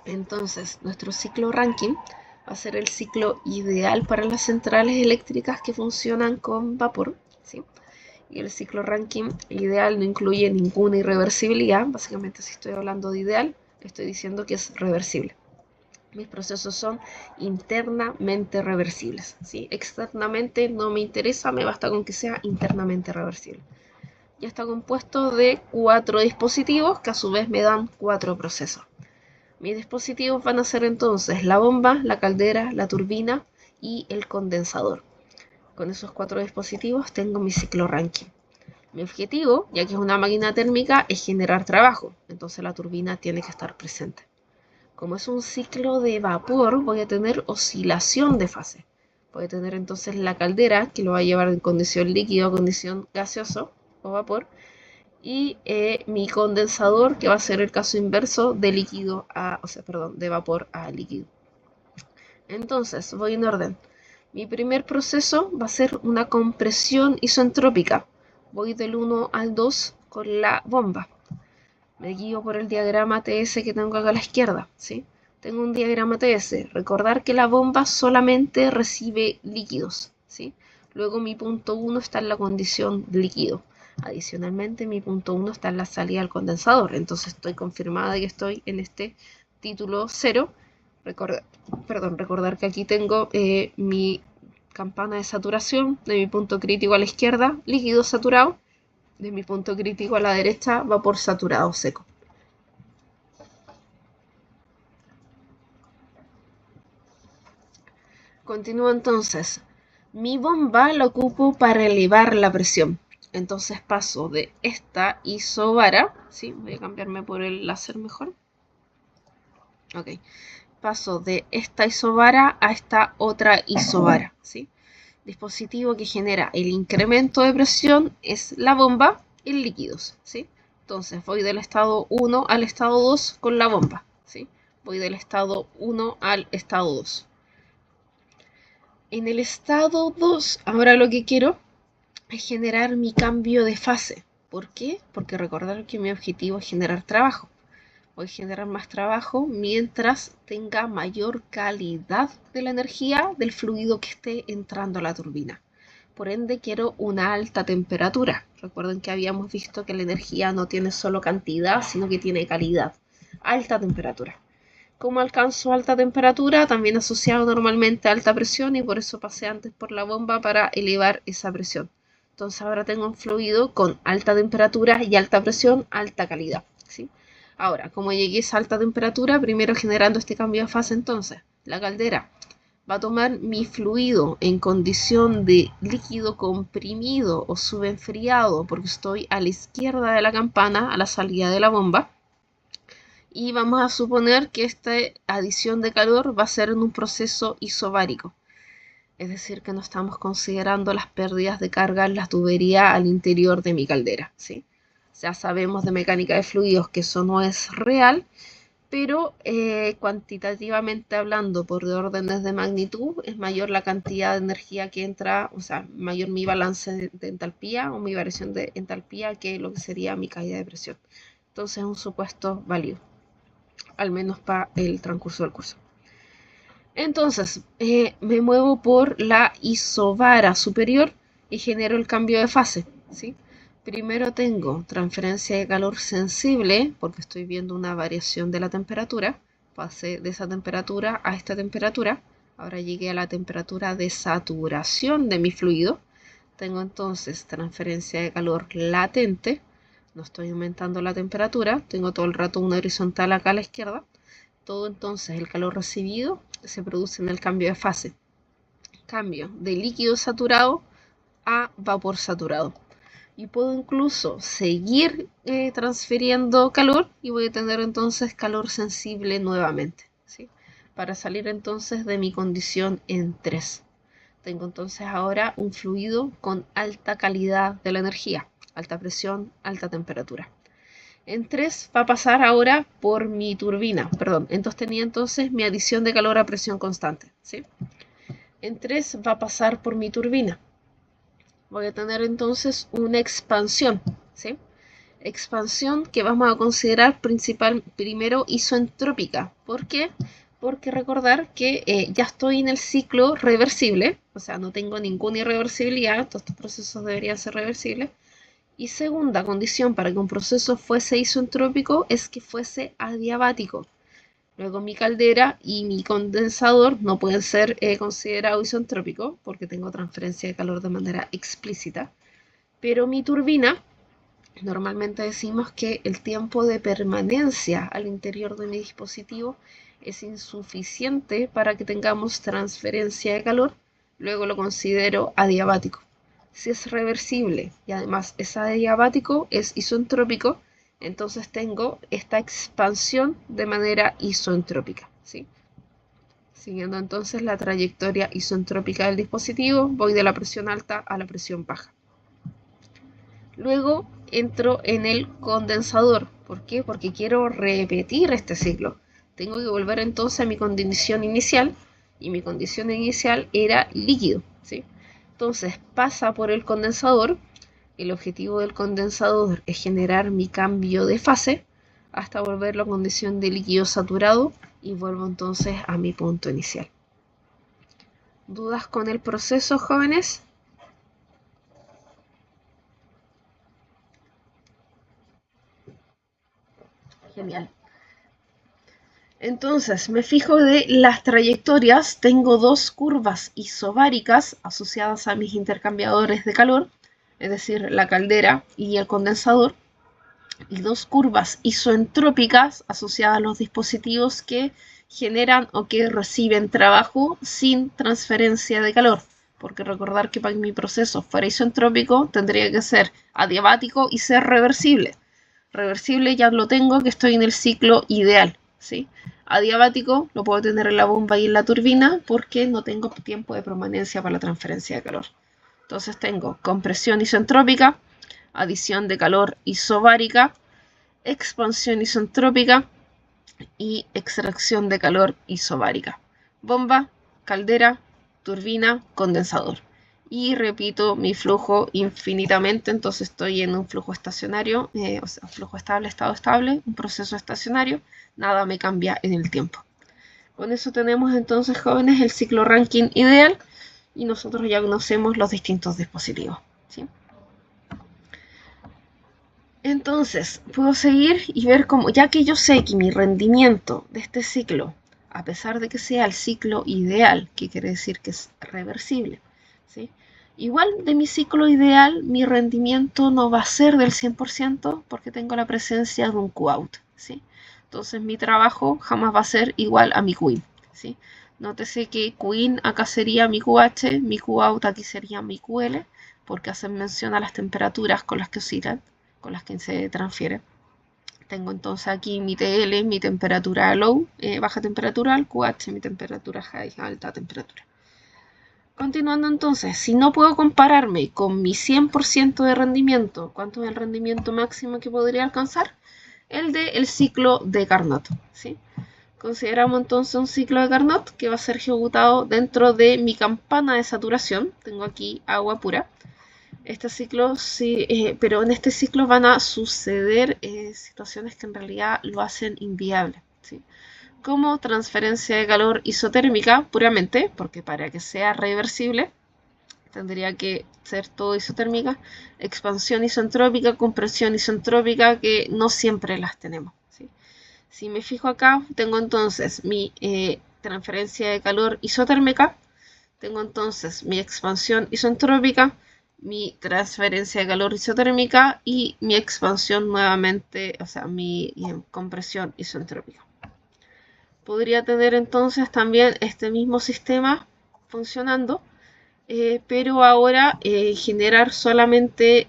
Entonces, nuestro ciclo Rankine va a ser el ciclo ideal para las centrales eléctricas que funcionan con vapor, ¿sí? Y el ciclo Rankine ideal no incluye ninguna irreversibilidad. Básicamente, si estoy hablando de ideal, estoy diciendo que es reversible. Mis procesos son internamente reversibles, ¿sí? Externamente no me interesa, me basta con que sea internamente reversible. Ya está compuesto de 4 dispositivos que a su vez me dan 4 procesos. Mis dispositivos van a ser entonces la bomba, la caldera, la turbina y el condensador. Con esos 4 dispositivos tengo mi ciclo Rankine. Mi objetivo, ya que es una máquina térmica, es generar trabajo, entonces la turbina tiene que estar presente. Como es un ciclo de vapor, voy a tener oscilación de fase. Voy a tener entonces la caldera, que lo va a llevar de condición líquido a condición gaseoso o vapor, y mi condensador, que va a ser el caso inverso de líquido a, de vapor a líquido. Entonces, voy en orden. Mi primer proceso va a ser una compresión isentrópica. Voy del 1 al 2 con la bomba. Me guío por el diagrama TS que tengo acá a la izquierda, ¿sí? Tengo un diagrama TS. Recordar que la bomba solamente recibe líquidos, ¿sí? Luego mi punto 1 está en la condición líquido. Adicionalmente, mi punto 1 está en la salida del condensador. Entonces estoy confirmada de que estoy en este título 0. Recordar que aquí tengo mi campana de saturación de mi punto crítico a la izquierda, líquido saturado. De mi punto crítico a la derecha, vapor saturado seco. Continúo entonces. Mi bomba la ocupo para elevar la presión. Entonces paso de esta isobara, ¿sí? Voy a cambiarme por el láser mejor. Ok. Paso de esta isobara a esta otra isobara, ¿sí? Dispositivo que genera el incremento de presión es la bomba en líquidos, ¿sí? Entonces voy del estado 1 al estado 2 con la bomba, ¿sí? Voy del estado 1 al estado 2. En el estado 2, ahora lo que quiero es generar mi cambio de fase. ¿Por qué? Porque recordar que mi objetivo es generar trabajo. Voy a generar más trabajo mientras tenga mayor calidad de la energía del fluido que esté entrando a la turbina. Por ende, quiero una alta temperatura. Recuerden que habíamos visto que la energía no tiene solo cantidad, sino que tiene calidad. Alta temperatura. ¿Cómo alcanzo alta temperatura? También asociado normalmente a alta presión, y por eso pasé antes por la bomba para elevar esa presión. Entonces ahora tengo un fluido con alta temperatura y alta presión, alta calidad, ¿sí? Ahora, como llegué a esa alta temperatura, primero generando este cambio de fase, entonces la caldera va a tomar mi fluido en condición de líquido comprimido o subenfriado, porque estoy a la izquierda de la campana, a la salida de la bomba, y vamos a suponer que esta adición de calor va a ser en un proceso isobárico. Es decir, que no estamos considerando las pérdidas de carga en la tubería al interior de mi caldera, ¿sí? Ya sabemos de mecánica de fluidos que eso no es real, pero cuantitativamente hablando, por de órdenes de magnitud, es mayor la cantidad de energía que entra, o sea, mayor mi balance de entalpía o mi variación de entalpía que lo que sería mi caída de presión. Entonces es un supuesto válido, al menos para el transcurso del curso. Entonces, me muevo por la isobara superior y genero el cambio de fase, ¿sí? Primero tengo transferencia de calor sensible, porque estoy viendo una variación de la temperatura. Pasé de esa temperatura a esta temperatura. Ahora llegué a la temperatura de saturación de mi fluido. Tengo entonces transferencia de calor latente. No estoy aumentando la temperatura. Tengo todo el rato una horizontal acá a la izquierda. Todo entonces el calor recibido se produce en el cambio de fase. Cambio de líquido saturado a vapor saturado. Y puedo incluso seguir transfiriendo calor y voy a tener entonces calor sensible nuevamente, ¿sí? Para salir entonces de mi condición en 3. Tengo entonces ahora un fluido con alta calidad de la energía, alta presión, alta temperatura. En 3 va a pasar ahora por mi turbina, perdón, en 2 tenía entonces mi adición de calor a presión constante, ¿sí? En 3 va a pasar por mi turbina. Voy a tener entonces una expansión, ¿sí? Expansión que vamos a considerar primero isoentrópica. ¿Por qué? Porque recordar que ya estoy en el ciclo reversible, o sea, no tengo ninguna irreversibilidad, todos estos procesos deberían ser reversibles. Y segunda condición para que un proceso fuese isoentrópico es que fuese adiabático. Luego mi caldera y mi condensador no pueden ser considerados isoentrópicos porque tengo transferencia de calor de manera explícita. Pero mi turbina, normalmente decimos que el tiempo de permanencia al interior de mi dispositivo es insuficiente para que tengamos transferencia de calor. Luego lo considero adiabático. Si es reversible y además es adiabático, es isoentrópico, entonces tengo esta expansión de manera isoentrópica, ¿sí? Siguiendo entonces la trayectoria isoentrópica del dispositivo, voy de la presión alta a la presión baja. Luego entro en el condensador. ¿Por qué? Porque quiero repetir este ciclo. Tengo que volver entonces a mi condición inicial, y mi condición inicial era líquido, ¿sí? Entonces pasa por el condensador. El objetivo del condensador es generar mi cambio de fase hasta volverlo a condición de líquido saturado y vuelvo entonces a mi punto inicial. ¿Dudas con el proceso, jóvenes? Genial. Entonces, me fijo de las trayectorias. Tengo dos curvas isobáricas asociadas a mis intercambiadores de calor, es decir, la caldera y el condensador, y dos curvas isoentrópicas asociadas a los dispositivos que generan o que reciben trabajo sin transferencia de calor. Porque recordar que para que mi proceso fuera isoentrópico tendría que ser adiabático y ser reversible. Reversible ya lo tengo, que estoy en el ciclo ideal, ¿sí? Adiabático lo puedo tener en la bomba y en la turbina porque no tengo tiempo de permanencia para la transferencia de calor. Entonces tengo compresión isoentrópica, adición de calor isobárica, expansión isoentrópica y extracción de calor isobárica. Bomba, caldera, turbina, condensador. Y repito mi flujo infinitamente, entonces estoy en un flujo estacionario, o sea, flujo estable, estado estable, un proceso estacionario, nada me cambia en el tiempo. Con eso tenemos entonces, jóvenes, el ciclo Rankine ideal y nosotros ya conocemos los distintos dispositivos, ¿sí? Entonces, puedo seguir y ver cómo, ya que yo sé que mi rendimiento de este ciclo, a pesar de que sea el ciclo ideal, que quiere decir que es reversible, ¿sí? Igual de mi ciclo ideal, mi rendimiento no va a ser del 100% porque tengo la presencia de un Q-out, ¿sí? Entonces mi trabajo jamás va a ser igual a mi Q-in, ¿sí? Nótese que Q-in acá sería mi QH, mi Q-out aquí sería mi QL, porque hacen mención a las temperaturas con las que oscilan, con las que se transfieren. Tengo entonces aquí mi TL, mi temperatura low, baja temperatura, el QH, mi temperatura high, alta temperatura. Continuando entonces, si no puedo compararme con mi 100% de rendimiento, ¿cuánto es el rendimiento máximo que podría alcanzar? El del ciclo de Carnot, ¿sí? Consideramos entonces un ciclo de Carnot que va a ser ejecutado dentro de mi campana de saturación. Tengo aquí agua pura. Este ciclo, sí, pero en este ciclo van a suceder situaciones que en realidad lo hacen inviable, ¿sí? Como transferencia de calor isotérmica puramente, porque para que sea reversible tendría que ser todo isotérmica, expansión isentrópica, compresión isentrópica, que no siempre las tenemos, ¿sí? Si me fijo acá, tengo entonces mi transferencia de calor isotérmica, tengo entonces mi expansión isentrópica, mi transferencia de calor isotérmica y mi expansión nuevamente, o sea, mi compresión isentrópica. Podría tener entonces también este mismo sistema funcionando, pero ahora generar solamente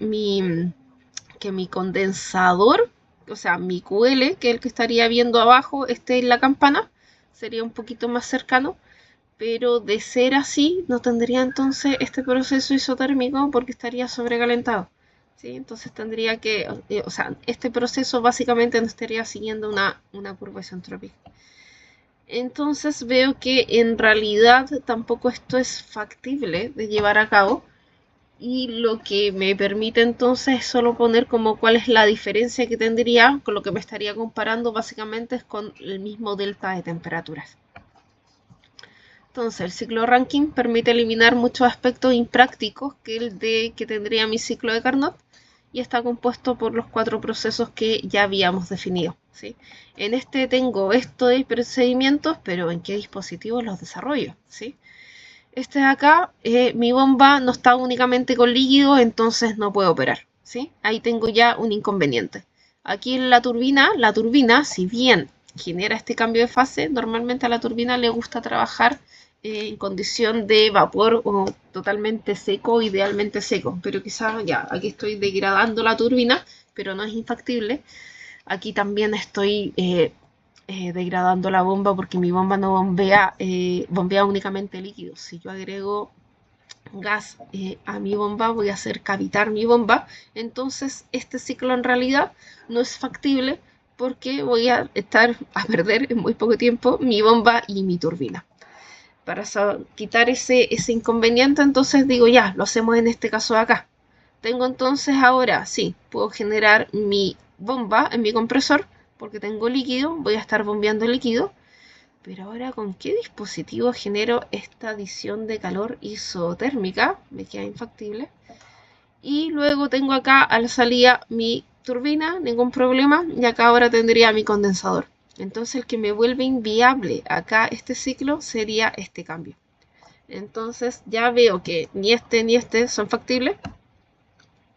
que mi condensador, o sea, mi QL, que es el que estaría viendo abajo, esté en la campana, sería un poquito más cercano, pero de ser así, no tendría entonces este proceso isotérmico porque estaría sobrecalentado, ¿sí? Entonces tendría que, o sea, este proceso básicamente no estaría siguiendo una curva isentrópica. Entonces veo que en realidad tampoco esto es factible de llevar a cabo, y lo que me permite entonces es solo poner como cuál es la diferencia que tendría con lo que me estaría comparando básicamente es con el mismo delta de temperaturas. Entonces el ciclo Rankine permite eliminar muchos aspectos imprácticos que tendría mi ciclo de Carnot, y está compuesto por los 4 procesos que ya habíamos definido, ¿sí? En este tengo estos procedimientos, pero ¿en qué dispositivos los desarrollo? ¿Sí? Este de acá, mi bomba no está únicamente con líquido, entonces no puedo operar, ¿sí? Ahí tengo ya un inconveniente. Aquí en la turbina, si bien genera este cambio de fase, normalmente a la turbina le gusta trabajar en condición de vapor o totalmente seco, idealmente seco, pero quizás ya, aquí estoy degradando la turbina, pero no es infactible. Aquí también estoy degradando la bomba porque mi bomba no bombea únicamente líquidos. Si yo agrego gas a mi bomba, voy a hacer cavitar mi bomba. Entonces este ciclo en realidad no es factible porque voy a perder en muy poco tiempo mi bomba y mi turbina. Para quitar ese inconveniente, entonces digo ya, lo hacemos en este caso de acá. Tengo entonces ahora, sí, puedo generar mi bomba en mi compresor porque tengo líquido, voy a estar bombeando líquido, pero ahora ¿con qué dispositivo genero esta adición de calor isotérmica? Me queda infactible. Y luego tengo acá a la salida mi turbina, ningún problema, y acá ahora tendría mi condensador. Entonces el que me vuelve inviable acá este ciclo sería este cambio. Entonces ya veo que ni este son factibles.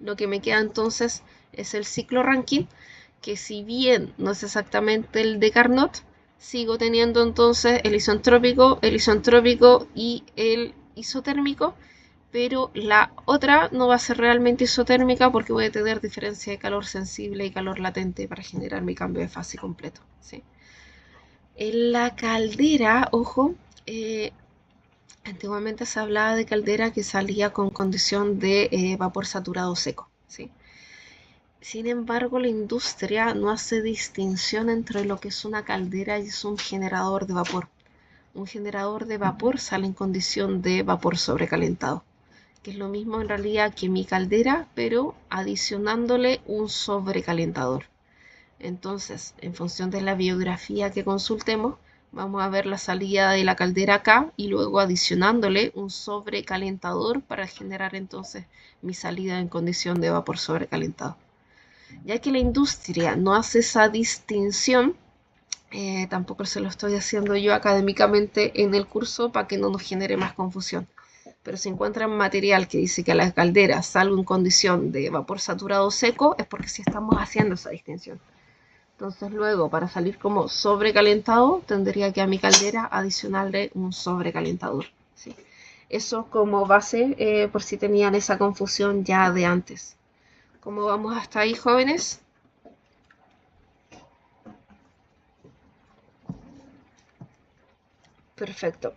Lo que me queda entonces es el ciclo Rankine, que si bien no es exactamente el de Carnot, sigo teniendo entonces el isentrópico y el isotérmico, pero la otra no va a ser realmente isotérmica porque voy a tener diferencia de calor sensible y calor latente para generar mi cambio de fase completo, ¿sí? En la caldera, ojo, antiguamente se hablaba de caldera que salía con condición de vapor saturado seco, ¿sí? Sin embargo, la industria no hace distinción entre lo que es una caldera y es un generador de vapor. Un generador de vapor sale en condición de vapor sobrecalentado, que es lo mismo en realidad que mi caldera, pero adicionándole un sobrecalentador. Entonces, en función de la biografía que consultemos, vamos a ver la salida de la caldera acá y luego adicionándole un sobrecalentador para generar entonces mi salida en condición de vapor sobrecalentado. Ya que la industria no hace esa distinción, tampoco se lo estoy haciendo yo académicamente en el curso para que no nos genere más confusión. pero si encuentran material que dice que la caldera sale en condición de vapor saturado seco, es porque sí estamos haciendo esa distinción. Entonces luego, para salir como sobrecalentado, tendría que a mi caldera adicionarle un sobrecalentador, ¿sí? Eso como base, por si tenían esa confusión ya de antes. ¿Cómo vamos hasta ahí, jóvenes? Perfecto.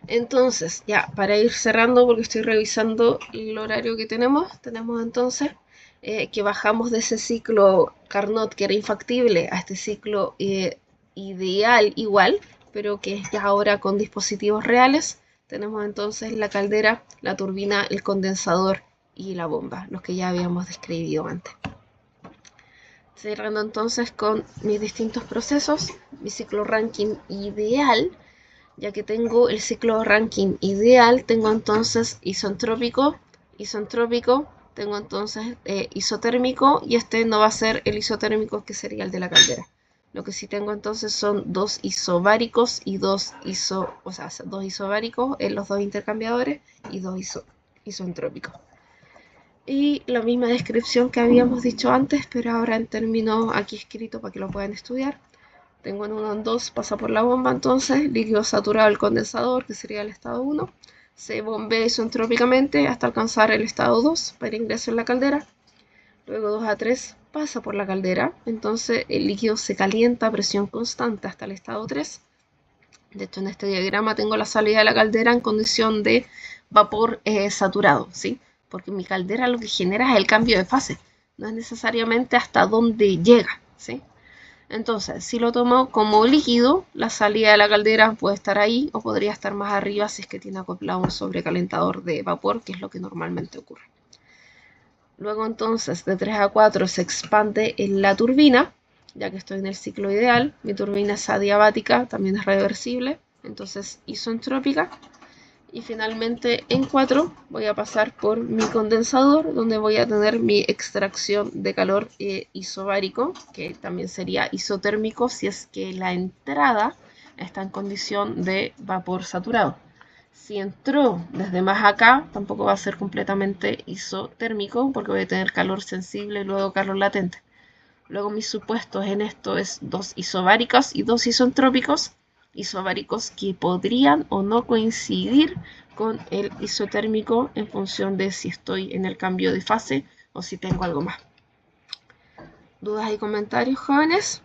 Entonces, ya, para ir cerrando, porque estoy revisando el horario que tenemos entonces que bajamos de ese ciclo Carnot que era infactible a este ciclo ideal igual, pero que es ya ahora con dispositivos reales. Tenemos entonces la caldera, la turbina, el condensador y la bomba, los que ya habíamos descrito antes. Cerrando entonces con mis distintos procesos, mi ciclo Rankine ideal. Ya que tengo el ciclo Rankine ideal, tengo entonces isentrópico, tengo entonces isotérmico, y este no va a ser el isotérmico que sería el de la caldera. Lo que sí tengo entonces son dos isobáricos y dos isobáricos en los dos intercambiadores y dos isoentrópicos. Y la misma descripción que habíamos dicho antes, pero ahora en términos aquí escrito para que lo puedan estudiar. Tengo en 1 en 2, pasa por la bomba entonces, líquido saturado al condensador, que sería el estado 1, se bombea isentrópicamente hasta alcanzar el estado 2 para ingreso en la caldera. Luego 2 a 3 pasa por la caldera, entonces el líquido se calienta a presión constante hasta el estado 3. De hecho, en este diagrama tengo la salida de la caldera en condición de vapor saturado, ¿sí? Porque mi caldera lo que genera es el cambio de fase, no es necesariamente hasta dónde llega, ¿sí? Entonces, si lo tomo como líquido, la salida de la caldera puede estar ahí o podría estar más arriba si es que tiene acoplado un sobrecalentador de vapor, que es lo que normalmente ocurre. Luego entonces, de 3 a 4 se expande en la turbina, ya que estoy en el ciclo ideal. Mi turbina es adiabática, también es reversible, entonces isoentrópica. Y finalmente en 4 voy a pasar por mi condensador, donde voy a tener mi extracción de calor isobárico, que también sería isotérmico si es que la entrada está en condición de vapor saturado. Si entró desde más acá, tampoco va a ser completamente isotérmico, porque voy a tener calor sensible y luego calor latente. Luego mis supuestos en esto es dos isobáricos y dos isotrópicos, isobáricos que podrían o no coincidir con el isotérmico en función de si estoy en el cambio de fase o si tengo algo más. ¿Dudas y comentarios, jóvenes?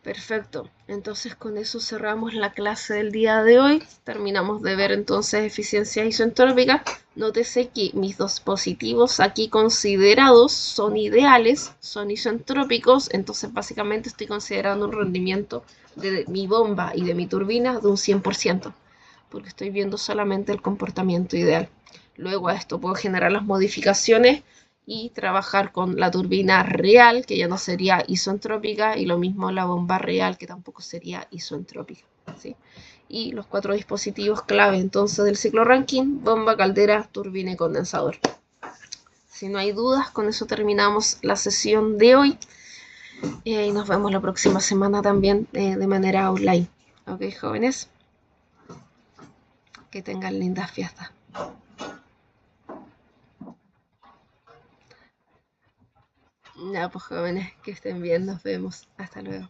Perfecto, entonces con eso cerramos la clase del día de hoy. Terminamos de ver entonces eficiencia isentrópica. Nótese que mis dispositivos aquí considerados son ideales, son isentrópicos, entonces básicamente estoy considerando un rendimiento de mi bomba y de mi turbina de un 100%, porque estoy viendo solamente el comportamiento ideal. Luego a esto puedo generar las modificaciones y trabajar con la turbina real, que ya no sería isentrópica, y lo mismo la bomba real, que tampoco sería isentrópica, ¿sí? Y los 4 dispositivos clave entonces del ciclo Rankine: bomba, caldera, turbina y condensador. Si no hay dudas, con eso terminamos la sesión de hoy y nos vemos la próxima semana también de manera online. Ok, jóvenes, que tengan lindas fiestas. Ya, pues jóvenes, que estén bien, nos vemos. Hasta luego.